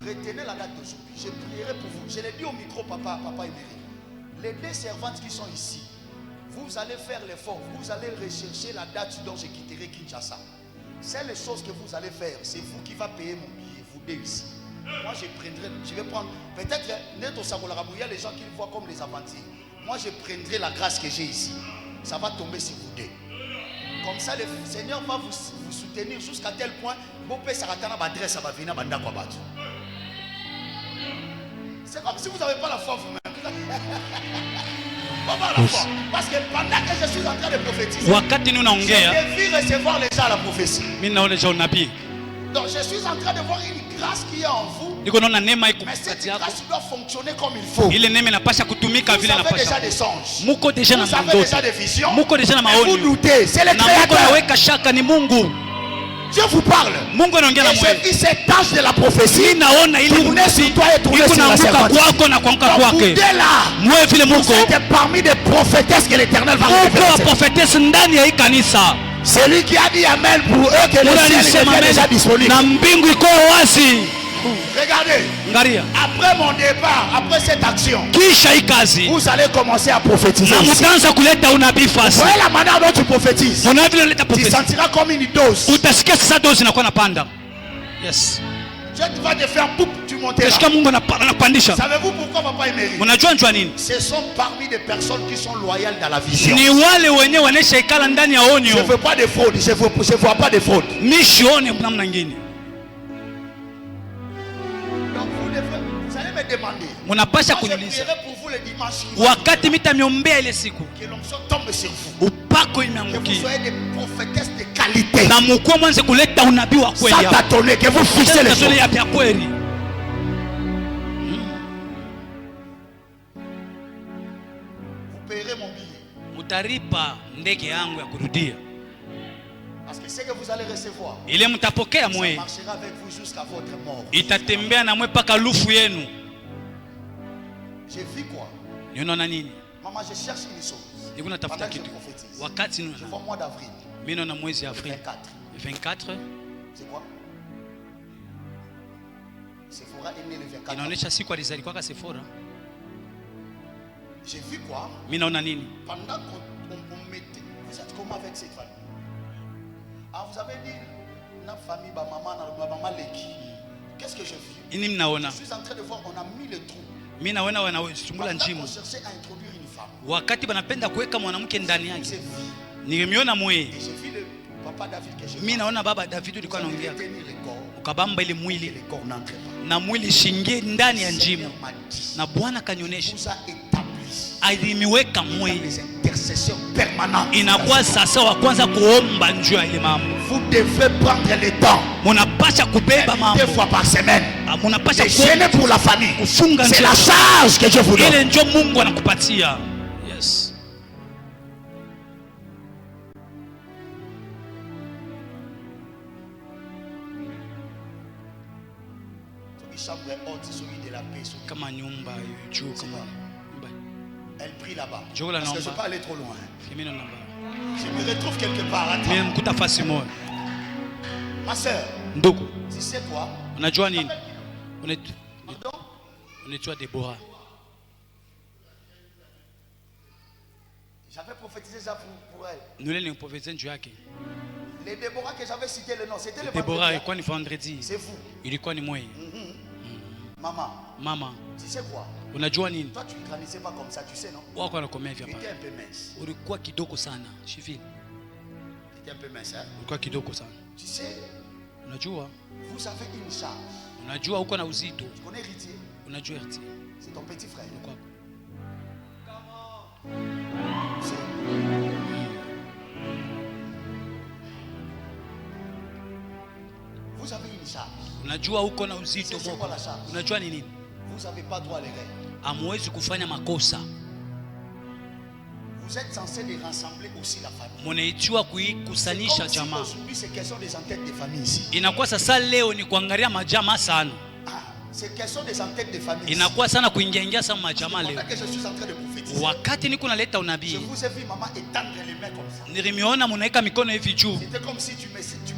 Retenez la date d'aujourd'hui. Je prierai pour vous. Je l'ai dit au micro, papa Emery. Les deux servantes qui sont ici, vous allez faire l'effort. Vous allez rechercher la date dont je quitterai Kinshasa. C'est les choses que vous allez faire. C'est vous qui va payer mon billet. Vous deux ici. Moi, je vais prendre. Peut-être, Neto Sagolarabou, il y a les gens qui le voient comme les aventures. Moi, je prendrai la grâce que j'ai ici. Ça va tomber sur vous deux. Comme ça, le Seigneur va vous soutenir jusqu'à tel point. C'est comme si vous n'avez pas la foi vous-même. Pas la foi. Parce que pendant que je suis en train de prophétiser, je devais recevoir les gens à la prophétie. Donc je suis en train de voir une grâce qui est en vous. Mais cette grâce doit fonctionner comme il faut. Vous avez déjà des songes. Vous avez déjà des visions. Mais vous doutez. C'est le Créateur. Dieu vous parle. Et j'ai vu cet ange de la prophétie tourner sur toi et tourner sur la servante. Donc vous deux là, vous êtes parmi des prophétesses que l'Éternel va révéler. C'est lui qui a dit Amen pour eux que le ciel est déjà disponible. Regardez, après mon départ, après cette action, vous allez commencer à prophétiser. Vous voyez la manière dont tu prophétises. Tu sentiras comme une dose. Yes. Dieu va te faire poup, tu monteras. Savez-vous pourquoi papa Emery? Ce sont parmi des personnes qui sont loyales dans la vision. Je ne veux pas de fraude. Je ne vois pas de fraude. Donc vous allez me demander. Moi, je prierai pour vous le dimanche. Que l'onction tombe sur vous. Que vous soyez des prophétesses de qualité. Sans tâtonner, que vous fixez les choses. Vous payerez mon billet. Parce que ce que vous allez recevoir, ça marchera avec vous jusqu'à votre mort. J'ai vu quoi? Maman, je cherche une chose. Pendant que je prophétise, je vois mois d'avril. 24. C'est quoi? Sephora est né le 24. J'ai vu quoi? Pendant qu'on mettait. Vous êtes comment avec cette famille? Ah, vous avez dit notre famille, maman Leki. Qu'est-ce que j'ai vu? Je suis en train de voir, on a mis le trou. Pendant qu'on cherchait à introduire une femme. Et j'ai vu le papa David que je vois. Ukabamba ile mwili na mwili shingie ndani ya njimu, na Bwana kanionyesha alimiweka mwili inakuwa sasa wa kwanza kuomba njoo ile mambo. Vous devez prendre le temps. Munapasha kubeba mambo 2 fois par semaine. Munapasha kufunga pour la famille. Kufunga c'est la charge que Dieu vous donne. Ile njoo Mungu anakupatia. Yes. Kama nyumba juu kama elle prie là-bas. Parce que je ne peux pas aller trop loin. Je me retrouve quelque part. Ma soeur, ndugu, tu sais quoi? Unajua nini? Unajua Deborah. J'avais prophétisé ça pour elle. Nous l'avons prophétisé juu yake. Les Déborah que j'avais cité le nom, c'était le Deborah ilikuwa ni vendredi. C'est vous. Ilikuwa ni moi. Mama. Tu sais quoi? Unajua nini? Toi tu ne grandissais pas comme ça, tu sais non? Wako anakomea hivi hapa. Tu étais un peu mince. Ulikuwa kidogo sana, Shivili. Tu étais un peu mince, hein? Ulikuwa kidogo sana. Tu sais, unajua vous avez une charge. Unajua uko na uzito. Tu connais héritier? Unajua héritier. C'est ton petit frère. Comment? Vous avez une charge. Unajua uko na uzito boko. Unajua ni nini? Vous n'avez pas droit à l'erreur. Hamwezi kufanya makosa. Vous êtes censé de rassembler aussi la famille. Munaitiwa kuikusanisha jamaa. Aujourd'hui c'est question des entêtes de famille ici. Inakuwa sasa leo ni kuangalia majamaa sana. C'est question des entêtes de famille. Inakuwa sana kuingia sana majamaa leo. Que je suis en train de prophétiser. Wakati niko naleta unabii. Je vous ai vu maman étendre les mains comme ça. Nilimiona munaika mikono hivi juu. C'était comme si tu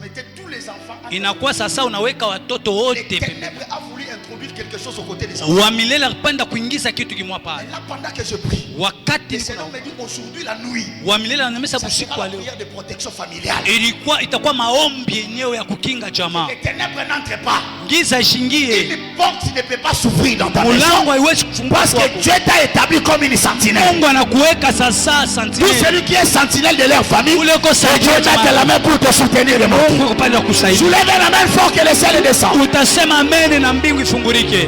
mettais tous les enfants. Inakuwa sasa unaweka watoto wote pembeni. A voulu introduire quelque chose aux côtés des enfants. Wa milele alipenda kuingiza kitu kimwa pale. Là pendant que je prie. Wakati le Seigneur me dit aujourd'hui la nuit. Wa milele anamesa usiku wa leo. Prière de protection familiale. Ilikuwa itakuwa maombi yenyewe ya kukinga jamaa. Les ténèbres n'entrent pas. Giza ishingie. Une porte ne peut pas s'ouvrir dans ta maison. Mulango haiwezi kufungua parce que Dieu t'a établi comme une sentinelle. Mungu anakuweka sasa sentinelle. Tout celui qui est sentinelle de leur famille. Ule ko Dieu met la main pour te soutenir le monde. Mungu kupenda kusaidia. Soulève la main fort que le ciel descend. Utasema amen na mbingu ifungurike.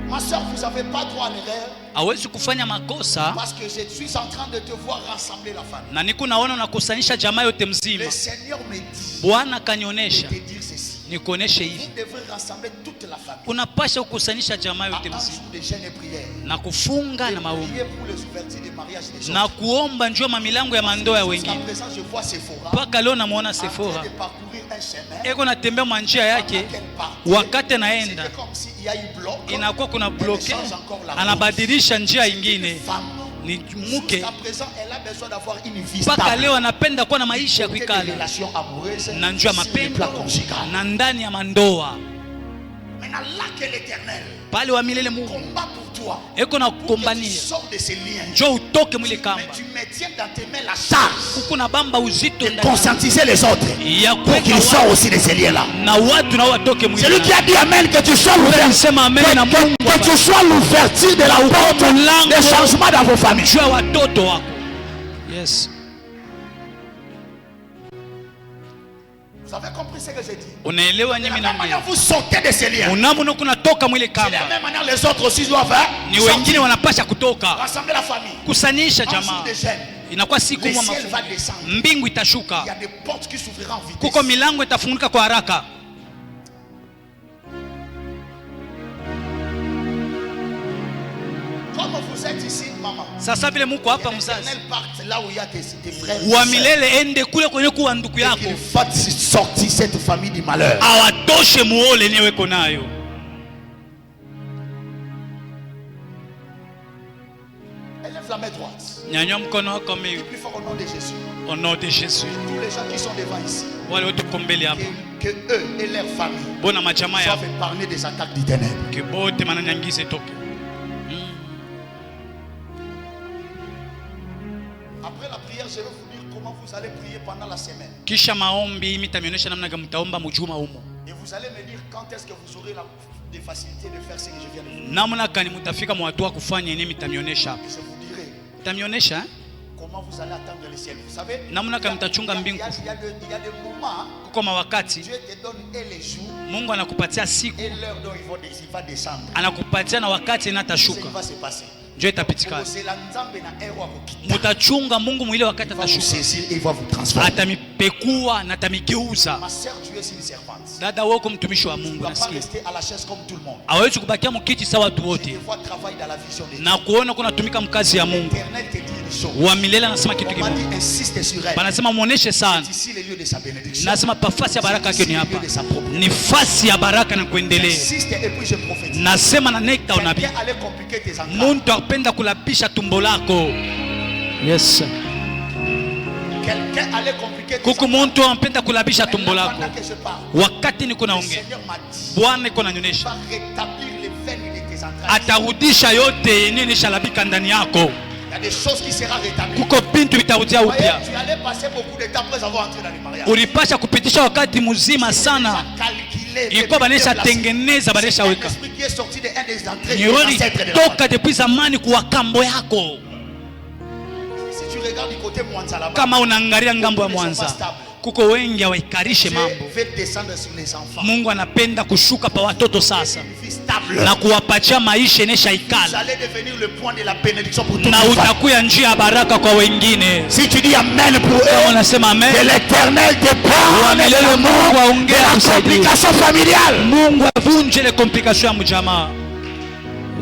Ma soeur, vous n'avez pas droit à l'erreur. Hawezi kufanya makosa. Parce que je suis en train de te voir rassembler la famille. Na niko naona unakusanisha jamaa yote mzima. Le Seigneur me dit. Bwana kanionyesha. De te dire ceci. Nikuoneshe hivi. Vous devrez rassembler toute la famille. Unapasha kukusanisha jamaa yote mzima. De jeûne et prière. Na kufunga na maombi. Pour les ouvertures de mariage des gens. Na kuomba njoo mamilango ya mandoa ya wengine. Je vois Sephora. Paka leo namuona Sephora. Eko natembea mwa njia yake. Wakati anaenda inakuwa kuna bloke, anabadilisha njia ingine. Ni mke mpaka leo anapenda kuwa na maisha ya kuikala na njia mapendo na ndani ya mandoa. Pale wa milele Mungu eko na kukombania njoo utoke mwile kamba. Kuko na bamba uzito ndani. Conscientiser les autres pour qu'ils sortent aussi de ces liens-là. Na watu na watoke mwile. Celui qui a dit amen, que tu sois l'ouverture. Que tu sois l'ouverture de la porte de changement dans vos familles. Jua watoto wako. Yes. Vous avez compris ce que j'ai dit? Unaelewa nyinyi na mimi. Vous sortez de ces liens. Unamuno kunatoka mwile kamba. De la même manière les autres aussi doivent faire. Ni wengine wanapasha kutoka. Rassembler la famille. Kusanisha jamaa. Inakuwa siku mwa mafungo. Mbingu itashuka. Il y a des portes qui s'ouvriront en vitesse. Kuko milango itafunguka kwa haraka. Comme vous êtes ici, maman. Sasa vile muko hapa mzazi. Là où il y a tes frères. Wa milele ende kule kwenye kuwa ndugu yako. Il faut sortir cette famille du malheur. Awatoshe muole niwe konayo. Élève la main droite. Nyanyua mkono wako plus fort au nom de Jésus. Au nom de Jésus. Tous les gens qui sont devant ici. Wale wote kombele hapa. Que eux et leurs familles. Bona majamaa yao. Soient épargnés des attaques du ténèbre. Que bote mananyangise toke. Après la prière, je vais vous dire comment vous allez prier pendant la semaine. Kisha maombi mitamionyesha namna gani mtaomba mjuma humo. Et vous allez me dire quand est-ce que vous aurez des facilités de faire ce que je viens de vous dire. Namna gani mtafika mwatu wa kufanya nini mitamionyesha hapo. Je vous dirai. Mitamionyesha comment vous allez attendre le ciel. Vous savez? Namna gani mtachunga mbingu. Il y a des moments. Kuko mawakati. Dieu te donne et les jours. Mungu anakupatia siku. Et l'heure dont il va descendre. Anakupatia na wakati inatashuka. Ce qui va se passer. Njoo itapitikana. Mutachunga Mungu mwile wakati atashuka. Atamipekua na atamigeuza. Dada wako mtumishi wa Mungu nasikia. Hawezi kubakia mkiti sawa watu wote. Na kuona kuna tumika mkazi ya Mungu. Wa milele anasema kitu kimoja. Anasema muoneshe sana. Nasema pafasi ya baraka yake ni hapa. Ni fasi ya baraka na kuendelea. Nasema na nekta unabii. Muntu apenda kulapisha tumbo lako. Yes. Kuku muntu apenda kulabisha tumbo lako. Wakati niko naongea, Bwana niko nanyonyesha. Atarudisha yote yenye nishalabika ndani yako. Kuko bintu vitarudia upya. Ulipasha kupitisha wakati mzima sana ilikuwa banesha tengeneza banesha weka nyorori toka depuis zamani kuwa kambo yako. Kama unaangalia ngambo ya Mwanza kuko wengi hawaikarishe mambo. Mungu anapenda kushuka pa watoto sasa na kuwapatia maisha inesha ikala, na utakuya njia ya baraka kwa wengine. Si tu dis amen pour eux, kama unasema amen, que l'Éternel départ Mungu aongee la complication familiale. Mungu avunje le complication ya mjamaa.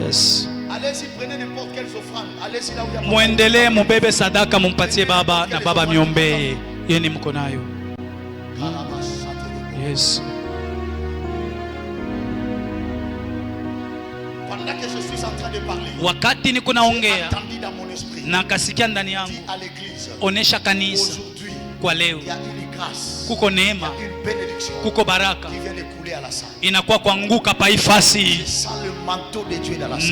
Yes. Allez-y, prenez n'importe quelle offrande. Allez-y là où il y a. Muendelee mubebe sadaka mumpatie baba na baba miombee. Yeni mko nayo. Yes. Pendant que je suis en train de parler, wakati niko naongea na kasikia ndani yangu, onesha kanisa kwa leo kuko neema, kuko baraka inakuwa kuanguka pa ifasi.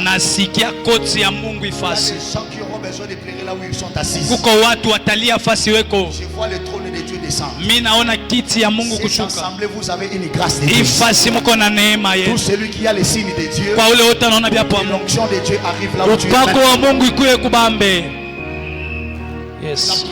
Nasikia koti ya Mungu ifasi. Kuko watu watalia fasi weko. Mimi naona kiti ya Mungu kushuka ifasi, mko na neema ye. Kwa ule wote naona bia pa upako wa Mungu ikuye kubambe. Yes.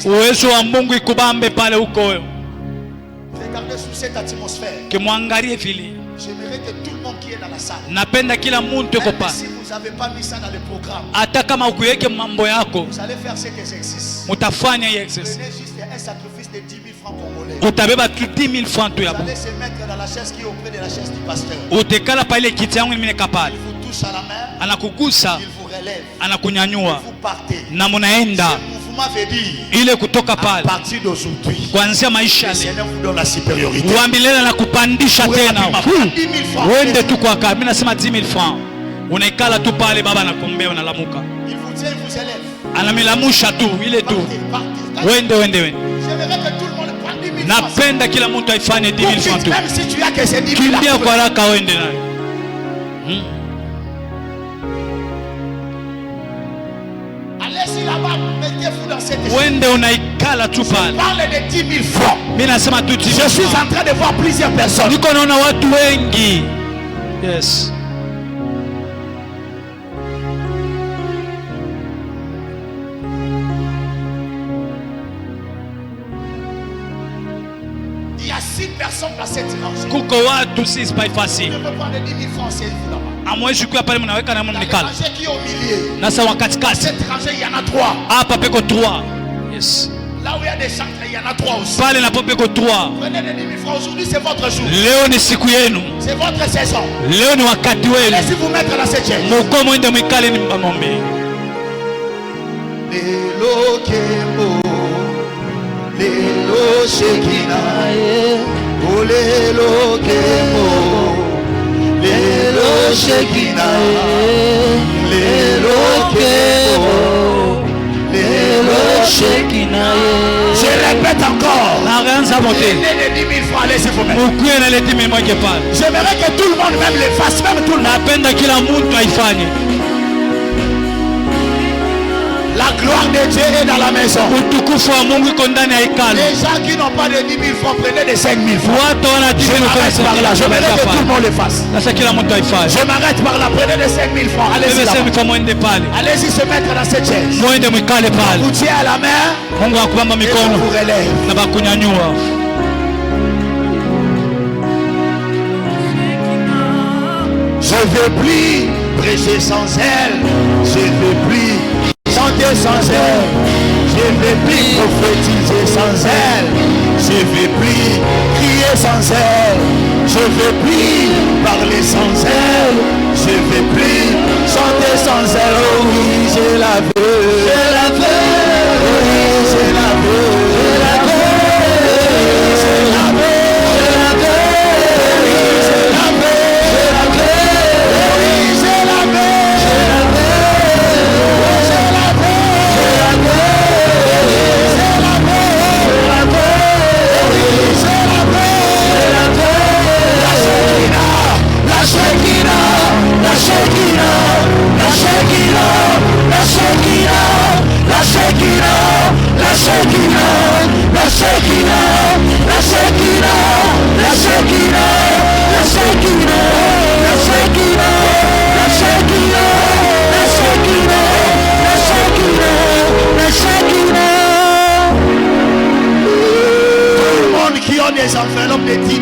Uwezo wa Mungu ikubambe pale uko. Regardez sous cette atmosphère. Kimwangalie vile. J'aimerais que tout le monde qui est dans la salle. Napenda kila mtu yuko pale. Si vous avez pas mis ça dans le programme. Hata kama ukuweke mambo yako. Vous allez faire cet exercice. Mutafanya hii exercice. Prenez juste un sacrifice de 10 000 francs congolais. Utabeba 10 000 francs tu ya. Vous allez se mettre dans la chaise qui est auprès de la chaise du pasteur. Utekala pale kiti yangu mimi kapale. Il vous touche à la main. Anakugusa. Il vous relève. Anakunyanyua. Vous partez. Na munaenda. Ile kutoka pale kuanzia maisha wa milele na kupandisha tena. Wende tu kwa kama mimi nasema 10 000 francs. Unaikala tu pale baba anakuombea unalamuka. Anamilamusha tu ile tu. Wende. Napenda kila mtu aifanye 10 000 francs tu. Kimbia kwa haraka wende nayo. Wende unaikala tu pale. Parle de 10 000 francs. Mimi nasema tu 10 000. Je suis en train de voir plusieurs personnes. Niko naona watu wengi. Yes. Il y a 6 personnes dans cette rangée. Kuko watu 6 pas facile. Je peux prendre 10 000 francs c'est vous là-bas. Amwezi kuwa pale mnaweka na mnikala. Qui est au milieu. Na sawa katikati. Cette rangée il y en a 3. Hapa peko 3. Yes. Là où il y a des chantres, il y en a 3 aussi. Pale na peko 3. Prenez les 10 000 francs aujourd'hui, c'est votre jour. Leo ni siku yenu. C'est votre saison. Leo ni wakati wenu. Laissez vous mettre dans cette chaise. Mko mwende mwikale ni mbamombe. Lelo kemo. Lelo shekinae. Lelo kemo. Lelo shekinae. Lelo kemo. Lelo shekinae. Je répète encore. Na rien ça monter. Les 10 000 francs, allez-y vous mettre. Mkuye na les 10 000 moja pale. J'aimerais que tout le monde même les fasse, même tout le monde. Napenda kila mtu aifanye. La gloire de Dieu est dans la maison. Utukufu wa Mungu iko ndani ya hekalu. Les gens qui n'ont pas de 10 000 francs, prenez de 5 000 francs. Watu wana 10 000 francs par là. Je voudrais que tout le monde le fasse. Sasa kila mtu aifanye. Je m'arrête par là. Prenez de 5 000 francs. Allez-y là. Allez-y se mettre dans cette chaise. Mwende mwikale pale. Vous tiens à la main. Mungu akubamba mikono. Vous relève. Na bakunyanyua. Je veux plus prêcher sans elle. Je veux plus chanter sans elle. Je ne vais plus prophétiser sans elle. Je ne vais plus crier sans elle. Je ne vais plus parler sans elle. Je ne vais plus chanter sans elle. Oh oui, je la veux. Je la veux. Oui, je la veux. Je la veux. Je la veux. Je la veux. Je la veux. Oui, je la veux. Je la veux. Je la La Shekina, qui ont des enveloppes de $10.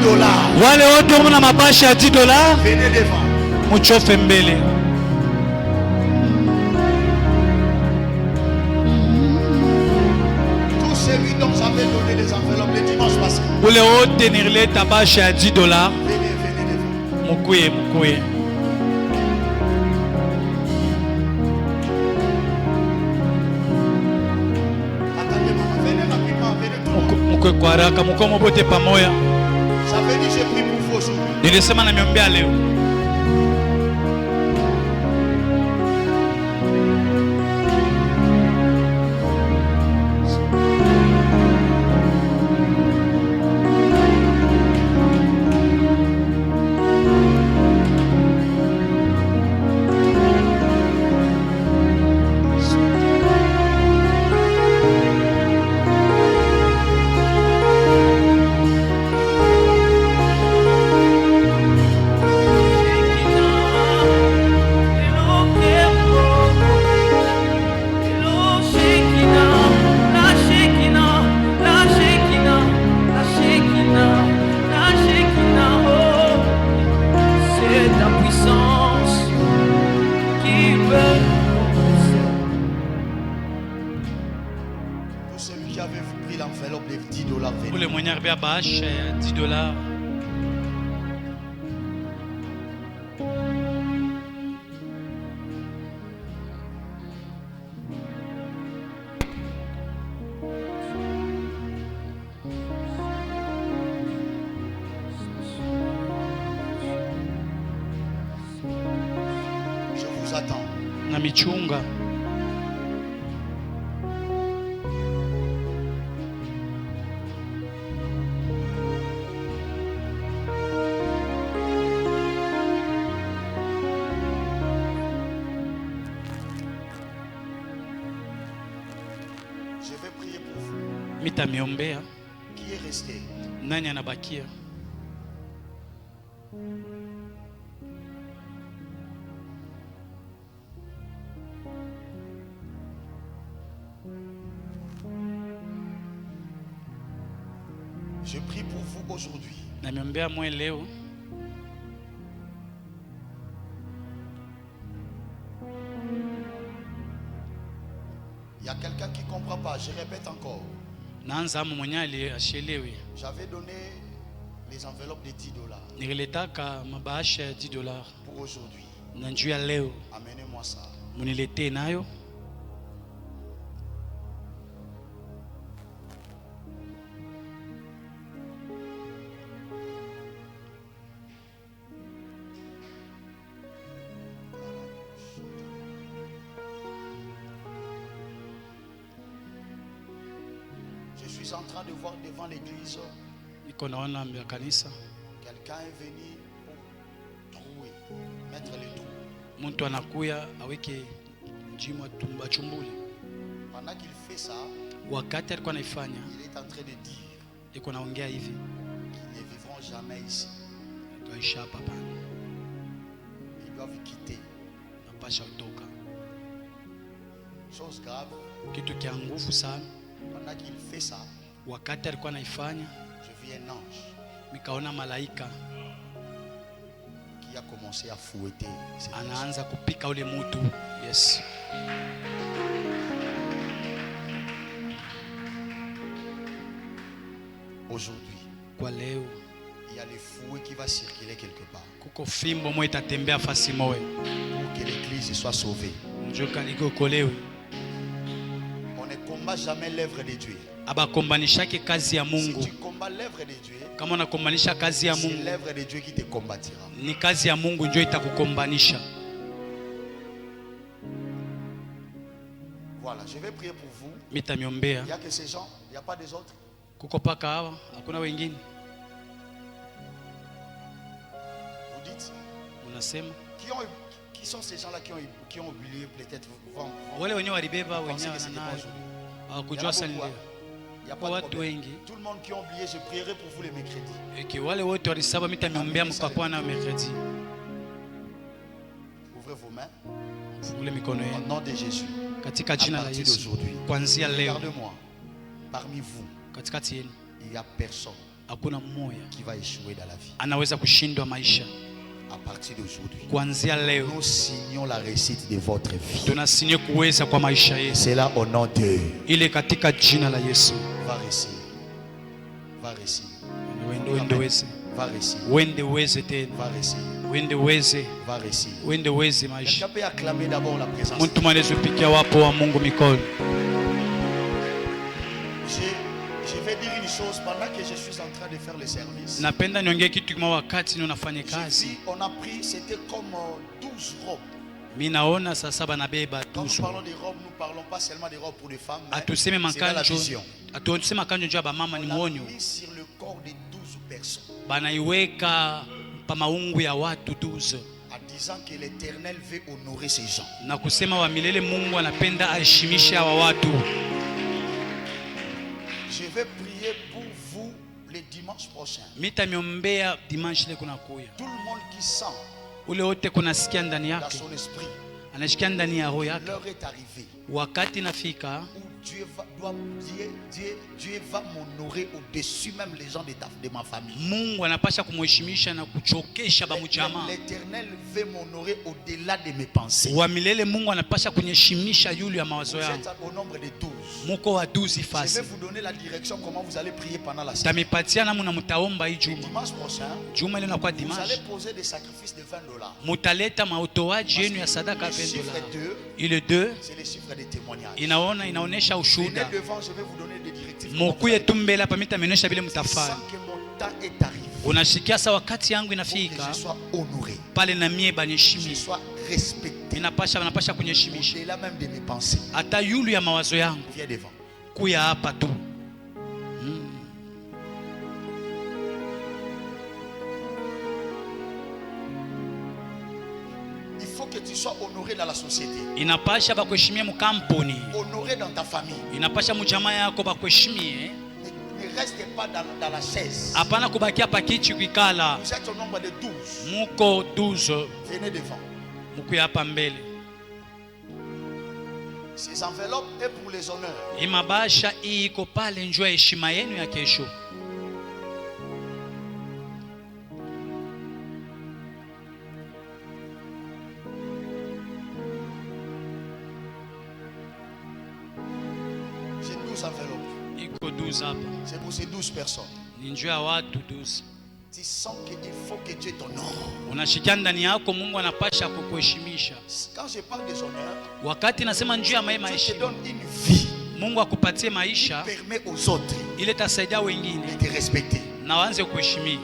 Wale wote wana mabasha ya $10. Venez devant. Muchofe mbele. Tous celui dont j'avais donné les enveloppes le dimanche passé. Ule wote nilileta basha ya $10. Venez devant. Mukuye. Attendez, maman, venez rapidement, venez tout le monde. Mukwe kwa haraka, mukomo bote pamoja. J'avais dit j'ai pris pour vous aujourd'hui. Nilisema na miombea leo. Ule mwenye aribia basha ya $10. Je vous attends. Na michunga. Je vais prier pour vous. Mitamiombea. Qui est resté? Nani anabakia? Je prie pour vous aujourd'hui. Namiombea mwe leo. Il y a quelqu'un qui ne comprend pas. Je répète encore. Naanza mwenye aliashelewe. J'avais donné les enveloppes de $10 Nililetaka mabasha ya $10 pour aujourd'hui. na njuu ya leo. Amenez-moi ça. Muniletee nayo. Je suis en train de voir devant l'église. Niko naona mbele ya kanisa. Quelqu'un est venu pour trouer, mettre les trous. Mtu anakuya aweke njima tumba chumbuli. Pendant qu'il fait ça, Wakati alikuwa anaifanya, il est en train de dire iko naongea hivi. qu'ils ne vivront jamais ici. Tuaisha hapa hapa. Ils doivent quitter. Napasha kutoka. Chose grave, Kitu kia nguvu sana. pendant qu'il fait ça, Wakati alikuwa anaifanya, je vis un ange nikaona malaika qui a commencé à fouetter cette personne. anaanza kupika ule mutu. Yes. Aujourd'hui, Kwa leo il y a le fouet qui va circuler quelque part kuko fimbo moja itatembea fasi moja pour que l'église soit sauvée. njoka likokolewe. On ne combat jamais l'œuvre de Dieu. Abakombanishake kazi ya Si Mungu. tu combats l'œuvre de Dieu, Kama unakombanisha kazi ya c'est Mungu, l'œuvre de Dieu qui te combattira. ni kazi ya Mungu ndio itakukombanisha. Voilà, je vais prier pour vous. Mitamiombea. Il n'y a que ces gens, il n'y a pas des autres. Kuko paka hawa, hakuna wengine. Vous dites, Unasema qui sont ces gens-là qui ont oublié peut-être wale wenyewe walibeba penser wenyewe que c'était pas wanayo. aujourd'hui. Il y Hawakujua en a sasa beaucoup, leo. hein. Il n'y a Kwa pas de watu problème. wengi. Tout le monde qui a oublié, je prierai pour vous les mercredis. Eki wale wote walisaba mitamiombea mkakuwa na mercredi. Ouvrez vos mains. Fungule mikono Au yenu nom de Jésus. katika À jina la partir Yesu. d'aujourd'hui, Kuanzia leo regardez-moi. Parmi vous, katikati yenu il n'y a personne hakuna mmoja qui va échouer dans la vie. anaweza kushindwa maisha. À partir d'aujourd'hui, Kuanzia leo nous signons la réussite de votre vie. tunasinye kuweza kwa maisha yetu. C'est là au nom de. Ile katika jina la Yesu. Va réussir. Va réussir. Wende weze. Va réussir. Wende weze tena. Va réussir. Wende weze. Va réussir. Wende weze maisha. Quelqu'un peut acclamer d'abord la présence. Mtu mwanaweza kupikia wapo wa Mungu mikono. Je vais dire une chose pendant que je suis en train de faire le service. Napenda niongee kitu kama wakati ninafanya kazi. On a pris, c'était comme 12 robes. Mimi naona sasa banabeba Quand nous 12. parlons des robes, nous ne parlons pas seulement des robes pour les femmes. Atuseme C'est dans la makanjo. vision. Atuseme makanjo njoo ba mama ni On a muonyo. mis sur le corps de 12 personnes. Banaiweka pa maungu ya watu 12. En disant que l'Éternel veut honorer ces gens. Na kusema wa milele Mungu anapenda aheshimishe hawa watu. Je vais prier pour vous le dimanche prochain. Mitamiombea dimanche ile kuna kuya. Tout le monde qui sent Ule wote kunasikia ndani dans yake. son esprit, Anasikia ndani ya roho yake. l'heure est arrivée Wakati nafika où Dieu va m'honorer au-dessus même les gens de ma famille. Mungu anapasha kumheshimisha na kuchokesha bamujamaa. L'Éternel veut m'honorer au-delà de mes pensées. Wa milele Mungu anapasha kunyeshimisha yule ya Vous mawazo yangu. êtes au nombre de 12. Muko wa 12 Je fasi. vais vous donner la direction comment vous allez prier pendant la semaine. Tamipatia namna mutaomba hii juma. Dimanche prochain, Juma ile inakuwa vous allez dimanche. poser des sacrifices de $20. Mutaleta mautoaji yenu ya sadaka Le chiffre $20. 2, Ile 2 c'est le chiffre des témoignages. inaonesha Venez ushuhuda. devant, je vais vous donner des directives. Mukuye tumbele hapa mitamenyesha vile Sans mtafanya. que mon temps est arrivé. Unashikia sa wakati yangu Pour que inafika je sois honoré. pale na mie Je baniheshimi. sois respecté. Banapasha kunyeshimisha. Au-delà même de mes pensées. Hata yulu ya mawazo yangu Viens devant. kuya hapa tu. Il faut que tu sois honoré dans la société. Inapasha bakuheshimie mukampuni. Honoré dans ta famille. Inapasha mujamaa yako bakuheshimie. Ne reste pas dans la chaise. Hapana kubakia pakichi kuikala. Vous êtes au nombre de 12. Muko 12. Venez devant. Mukuya hapa mbele. Ces enveloppes est pour les honneurs. Imabasha hii iko pale njoo ya heshima yenu ya kesho. J'ai 12 enveloppes. Iko 12 hapa. C'est pour ces 12 personnes. Ni njoo ya watu 12. Tu sens qu'il faut que Dieu t'honore. Unashikia ndani yako Mungu anapasha kukuheshimisha. Quand je parle des honneurs, Wakati nasema njoo ya Dieu te maisha. donne une vie Mungu akupatie qui maisha permet aux autres ile tasaidia de wengine te respecter. na waanze kuheshimia.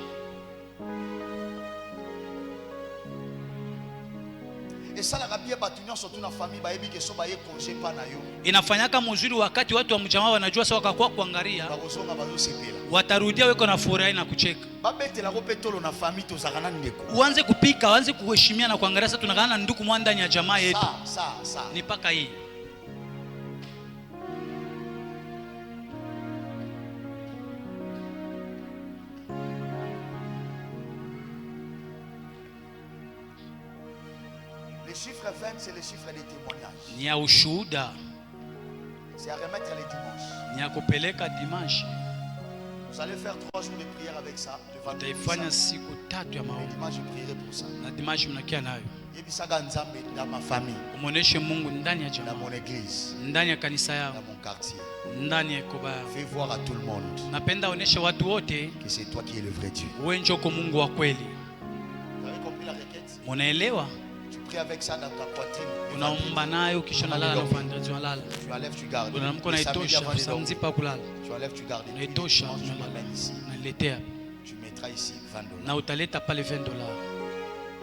Et ça, la rabia batunya surtout dans la famille, ba ebi que so ba ye congé pa na yo. Inafanyaka mzuri wakati watu wa mjamaa wanajua sawa kwa kuangalia. Ba kozonga ba zo sepela. Watarudia weko na furaha na kucheka. Ba bete la kopetolo na famille to zakana ndeko. Uanze kupika, uanze kuheshimia na kuangalia sasa tunakana na ndugu mwa ndani ya jamaa yetu. Ça. Ni paka hii. Le chiffre 20, c'est le chiffre des témoignages. Ni ya ushuhuda. C'est à remettre les dimanches. Ni ya kupeleka dimanche. Vous allez faire 3 jours de prière avec ça. Utaifanya siku 3 ya Le maombi. dimanche, je prierai pour ça. Na dimanche mnakia nayo. Yebisaga nzambe dans ma famille, Umuoneshe Mungu ndani ya dans jamaa, mon église, ndani ya kanisa dans yao, mon quartier. ndani ya koba. Fais voir à tout le monde Napenda oneshe watu wote que c'est toi qui es le vrai Dieu. wewe njoo kwa Mungu wa kweli. Vous avez compris la requête? Munaelewa? Tu pries avec ça dans ta poitrine. Unaomba nayo kisha unalala na ufandaji unalala. Tu enlèves, tu gardes. Unamko Le samedi naitosha avant de dormir, kusamzipa kulala. tu enlèves, tu gardes. Et puis, Naitosha le dimanche, tu unalala. l'amènes ici. Unaletea. Tu mettras ici $20. Na utaleta pale $20.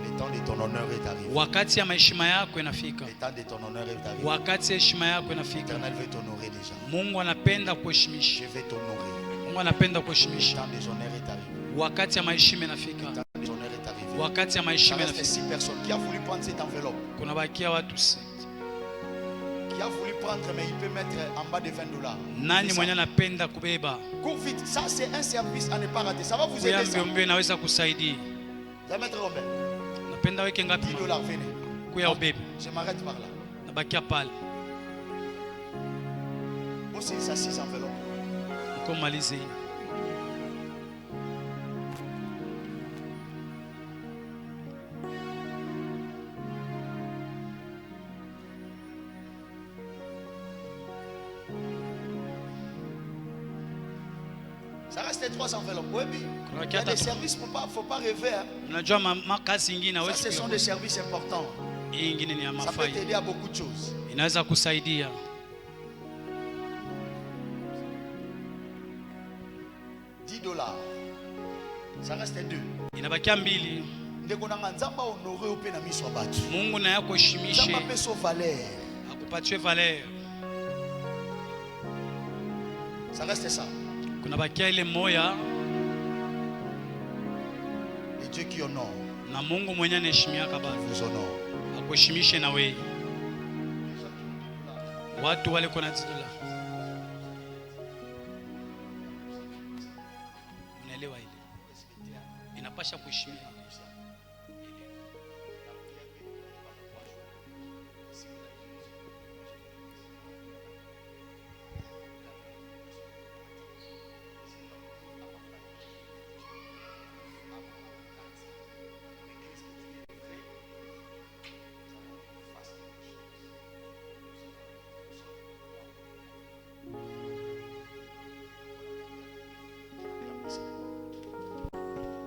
Le temps de ton honneur est arrivé. Wakati ya maheshima yako inafika. Le temps de ton honneur est arrivé. Wakati ya heshima yako inafika. L'Éternel veut t'honorer déjà. Mungu anapenda kuheshimisha. Je vais t'honorer. Mungu anapenda Le kuheshimisha. temps des honneurs est arrivé. Wakati ya maheshima inafika. Le temps des honneurs est arrivé. Wakati ya Il maheshima reste inafika. 6 personnes qui a voulu prendre cette enveloppe. Kuna bakia watu sita. Qui a voulu prendre, mais il peut mettre en bas de $20. Nani C'est ça. mwenye anapenda kubeba? Cours vite. Ça, c'est un service à ne pas rater. Ça va vous Kuya aider. Ça. mbio mbio inaweza kusaidia. Vous allez mettre combien? Napenda weke ngapi? $10. Venez. Kuya ubebe. Je m'arrête par là. Nabakia pale. Aussi, ça, 6 enveloppes. Uko malize hii. Ça reste 300 enveloppes. Oui, il y a des services, il ne faut pas rêver. Hein. Ça, ce sont des services importants. Ça peut t'aider à beaucoup de choses. 10 $. Ça reste 2. Mungu na yako heshimishe. Akupatie valeur. Ça reste ça. Kuna bakia ile moya. Et Dieu qui honore. Na Mungu mwenye anaheshimia kabisa. Vous honore. Akuheshimishe na wewe. Watu wale kuna $10. Unaelewa ile? Inapasha kuheshimia.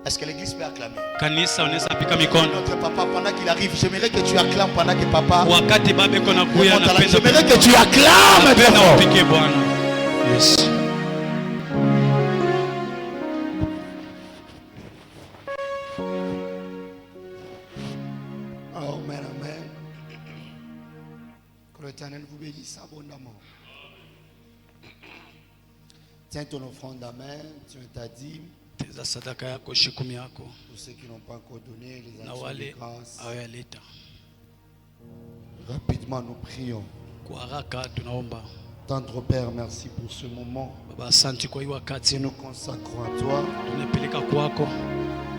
Est-ce que l'église peut acclamer? Notre papa, pendant qu'il arrive, j'aimerais que tu acclames pendant que papa. J'aimerais que tu acclames. Yes. Amen, amen. Que l'Éternel vous bénisse abondamment. Tiens ton offrande, amen. Tu t'as dit. Pour ceux qui n'ont pas encore donné les actions de grâce, rapidement nous prions. Tendre Père, merci pour ce moment que nous consacrons à toi.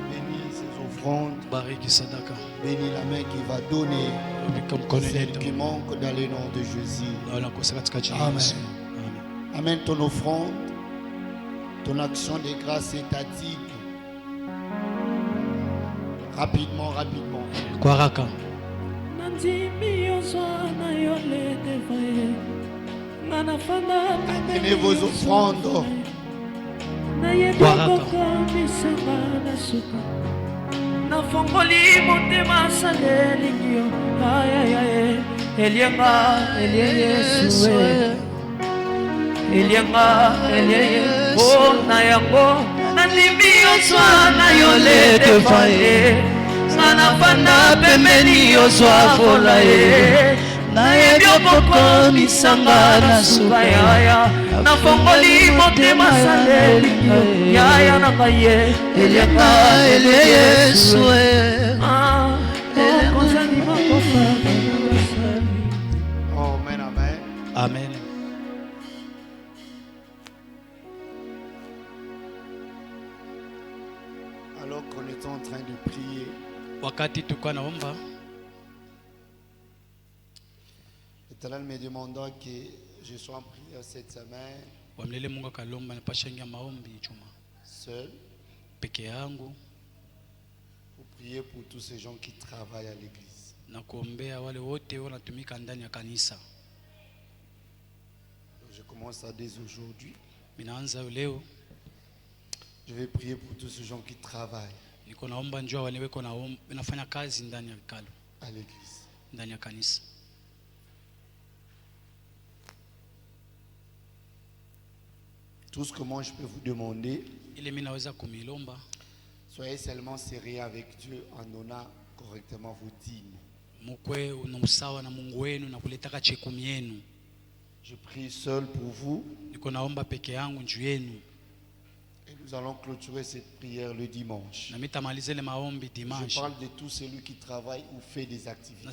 Bénis ces offrandes. Bénis la main qui va donner celle qui manque dans le nom de Jésus. Amen. Amen ton offrande. Ton action de grâce étatique. Rapidement, rapidement. Kwaraka. Amenez vos offrandes. Kwaraka. Elianga oh na yango nandimi yoswa na yo lete faye sana panda pembeni yoswa fola ye na yebyo poko misanga na subaya na fongoli motema saleli yaya na kaye Elianga Yesue Amen, amen. Amen. Alors qu'on est en train de prier, l'Éternel me demanda que je sois en prière cette semaine, seul, pour prier pour tous ces gens qui travaillent à l'église. Je commence à dès aujourd'hui. Je vais prier pour tous ces gens qui travaillent à l'église. Tout ce que moi je peux vous demander, soyez seulement sérieux avec Dieu en donnant correctement vos dîmes. Je prie seul pour vous. Et nous allons clôturer cette prière le dimanche. Je parle de tous celui qui travaille ou fait des activités.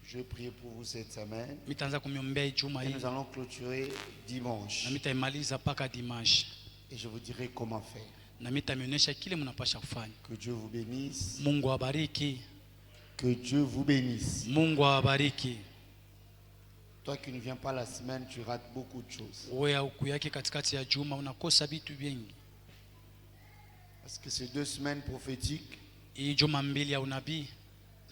Je vais prier pour vous cette semaine. Et nous allons clôturer dimanche. Et je vous dirai comment faire. Que Dieu vous bénisse. Que Dieu vous bénisse. Toi qui ne viens pas la semaine, tu rates beaucoup de choses. Parce que ces 2 semaines prophétiques,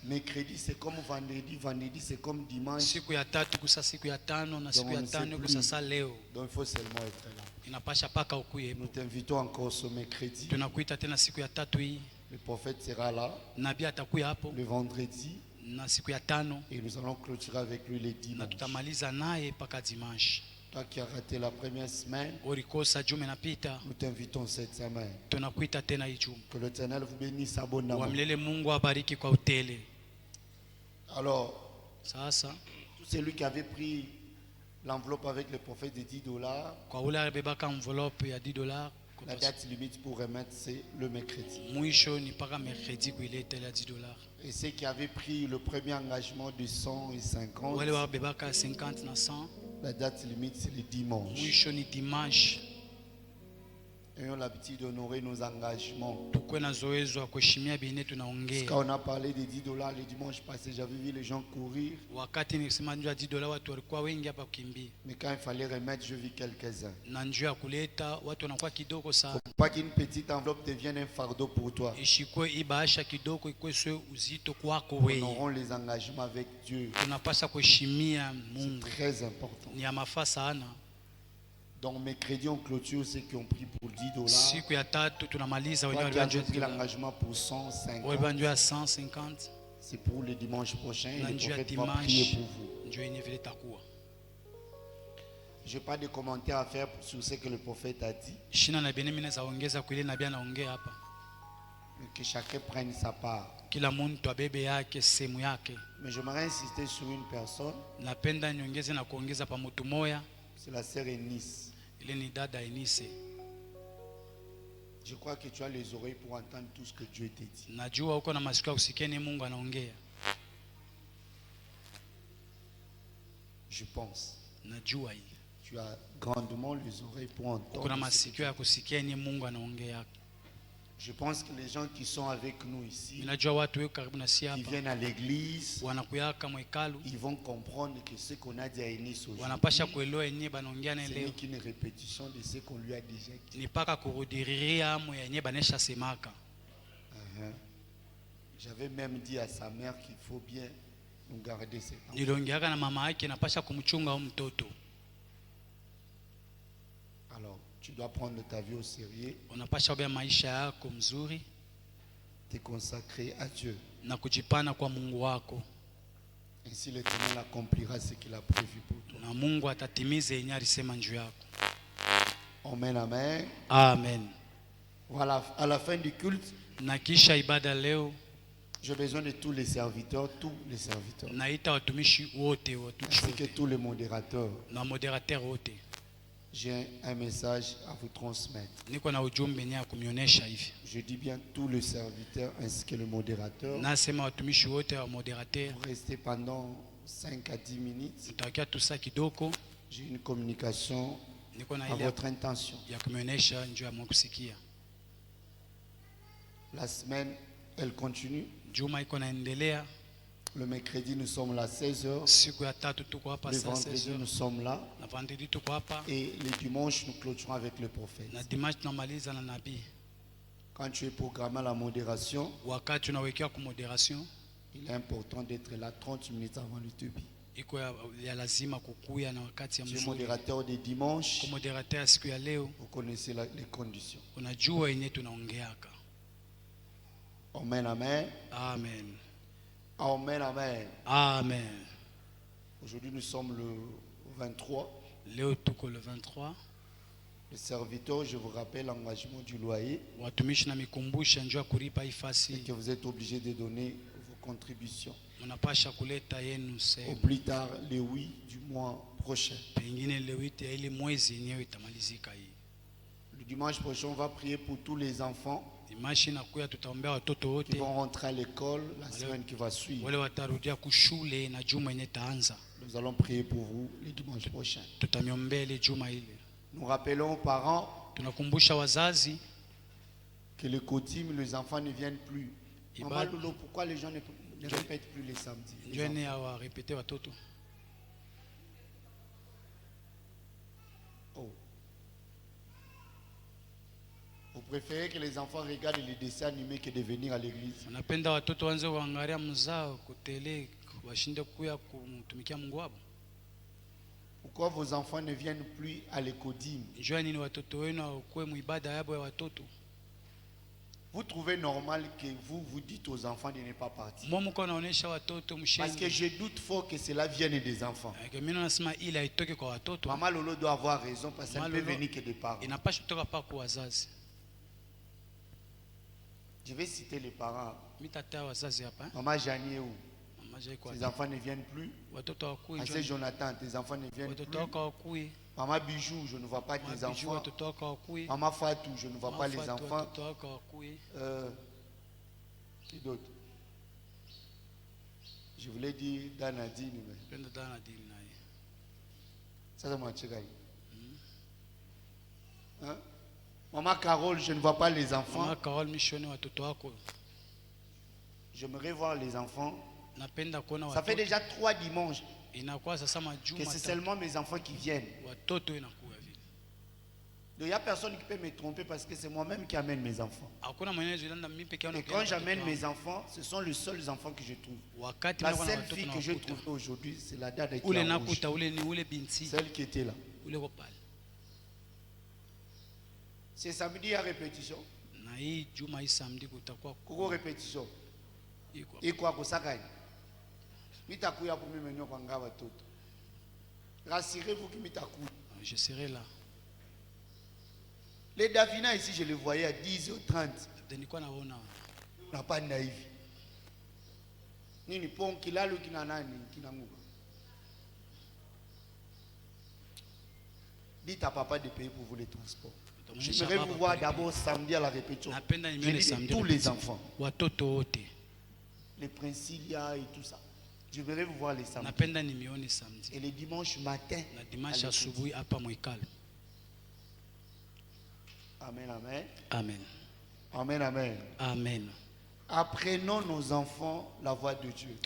Mercredi c'est comme vendredi, vendredi c'est comme dimanche. Siku ya tatu kusa siku ya tano na siku ya tano kusa sa leo. Donc il faut seulement être là. Inapasha paka ukuye. Nous t'invitons encore ce mercredi. Tunakuita tena siku ya tatu hii. Le prophète sera là. Nabii atakuya hapo. Le vendredi. Na siku ya tano. Et nous allons clôturer avec lui les dimanches. Na tutamaliza naye paka dimanche. Toi qui as raté la première semaine, nous t'invitons cette semaine. Que l'Éternel vous bénisse abondamment. Alors, tout celui qui avait pris l'enveloppe avec le prophète de $10, la date limite pour remettre c'est le mercredi. Et ceux qui avaient pris le premier engagement de 100 et 50, la date limite c'est le dimanche. Ayons l'habitude d'honorer nos engagements. Parce qu'on a parlé des $10 le dimanche passé, j'avais vu les gens courir. Mais quand il fallait remettre, je vis quelques-uns. Faut pas qu'une petite enveloppe devienne un fardeau pour toi. Honorons les engagements avec Dieu. C'est très important. Donc mercredi on clôture ceux qui ont pris pour $10. Toi qui as pris l'engagement pour 150, c'est pour le dimanche prochain et le prophète va prier pour vous. Je n'ai pas de commentaires à faire sur ce que le prophète a dit. Mais que chacun prenne sa part. Mais j'aimerais insister sur une personne. C'est la sœur Eunice. Je crois que tu as les oreilles pour entendre tout ce que Dieu te dit. Je pense. Tu as grandement les oreilles pour entendre. Je pense que les gens qui sont avec nous ici, qui viennent à l'église, ils vont comprendre que ce qu'on a dit à Eunice aujourd'hui, ce n'est qu'une répétition de ce qu'on lui a déjà dit. J'avais même dit à sa mère qu'il faut bien nous garder cet enfant. Alors, tu dois prendre ta vie au sérieux. Te consacrer à Dieu. Ainsi l'Éternel accomplira ce qu'il a prévu pour toi. Amen, amen. Amen. Voilà, à la fin du culte, j'ai besoin de tous les serviteurs, ainsi que tous les modérateurs. J'ai un message à vous transmettre. Je dis bien tous les serviteurs ainsi que le modérateur. Pour rester pendant 5 à 10 minutes. J'ai une communication à votre intention. La semaine, elle continue. Le mercredi, nous sommes là à 16h. Le vendredi, nous sommes là. Et le dimanche, nous clôturons avec le prophète. Quand tu es programmé à la modération, il est important d'être là 30 minutes avant le début. Tu es modérateur des dimanches. Vous connaissez les conditions. Amen, amen. Amen. Amen, amen. Amen. Aujourd'hui, nous sommes le 23. Le 23. Le serviteur, je vous rappelle l'engagement du loyer. Et que vous êtes obligé de donner vos contributions. Au plus tard, le 8 du mois prochain. Le dimanche prochain, on va prier pour tous les enfants qui vont rentrer à l'école la semaine qui va suivre. Nous allons prier pour vous le dimanche prochain. Nous rappelons aux parents que le coutume, les enfants ne viennent plus. Maman Lolo, pourquoi les gens ne répètent plus les samedis? Oh. Vous préférez que les enfants regardent les dessins animés que de venir à l'église. Unapenda watoto waanze kuangalia mzao kutele washinde kuya kumtumikia Mungu wao? Pourquoi vos enfants ne viennent plus à l'écodime? Njoo nini watoto wenu wakuwe muibada yabo ya watoto? Vous trouvez normal que vous dites aux enfants de ne pas partir? Mwa naonesha watoto msheni. Parce que je doute fort que cela vienne des enfants. Mimi nasema ile haitoke kwa watoto. Maman Lolo doit avoir raison parce que ça ne peut venir que des parents. Inapaswa kutoka pa kwa wazazi. Je vais citer les parents. Mitata wazazi hapa. Maman Janie où? Tes enfants ne viennent plus. Assez Jonathan, tes enfants ne viennent plus. Maman Bijou, je ne vois pas tes enfants. Maman Fatou, je ne vois pas les enfants. Qui d'autre? Je voulais dire Danadine. Ça, c'est moi, hein? Maman Carole, je ne vois pas les enfants. Maman Carole, j'aimerais voir les enfants. Ça fait déjà 3 dimanches que c'est seulement mes enfants qui viennent. Il n'y a personne qui peut me tromper parce que c'est moi-même qui amène mes enfants. Et quand j'amène mes enfants, ce sont les seuls enfants que je trouve. La seule fille que j'ai trouvée aujourd'hui, c'est la date qui est rouge. Celle qui était là. C'est samedi à répétition. Koko répétition. Et quoi que ça gagne. Rassurez-vous que je serai là. Les Davina ici, je les voyais à 10h30. On n'a pas de naïf. Nini pon kilalo kinanani kinanguka. Dites à papa de payer pour vous les transports. J'aimerais vous voir d'abord samedi à la répétition. Je dis tous les enfants. Les Princilia et tout ça. Je verrai vous voir les samedis. Et les dimanches matin. Amen, amen. Amen. Amen, amen. Amen. Apprenons nos enfants la voix de Dieu.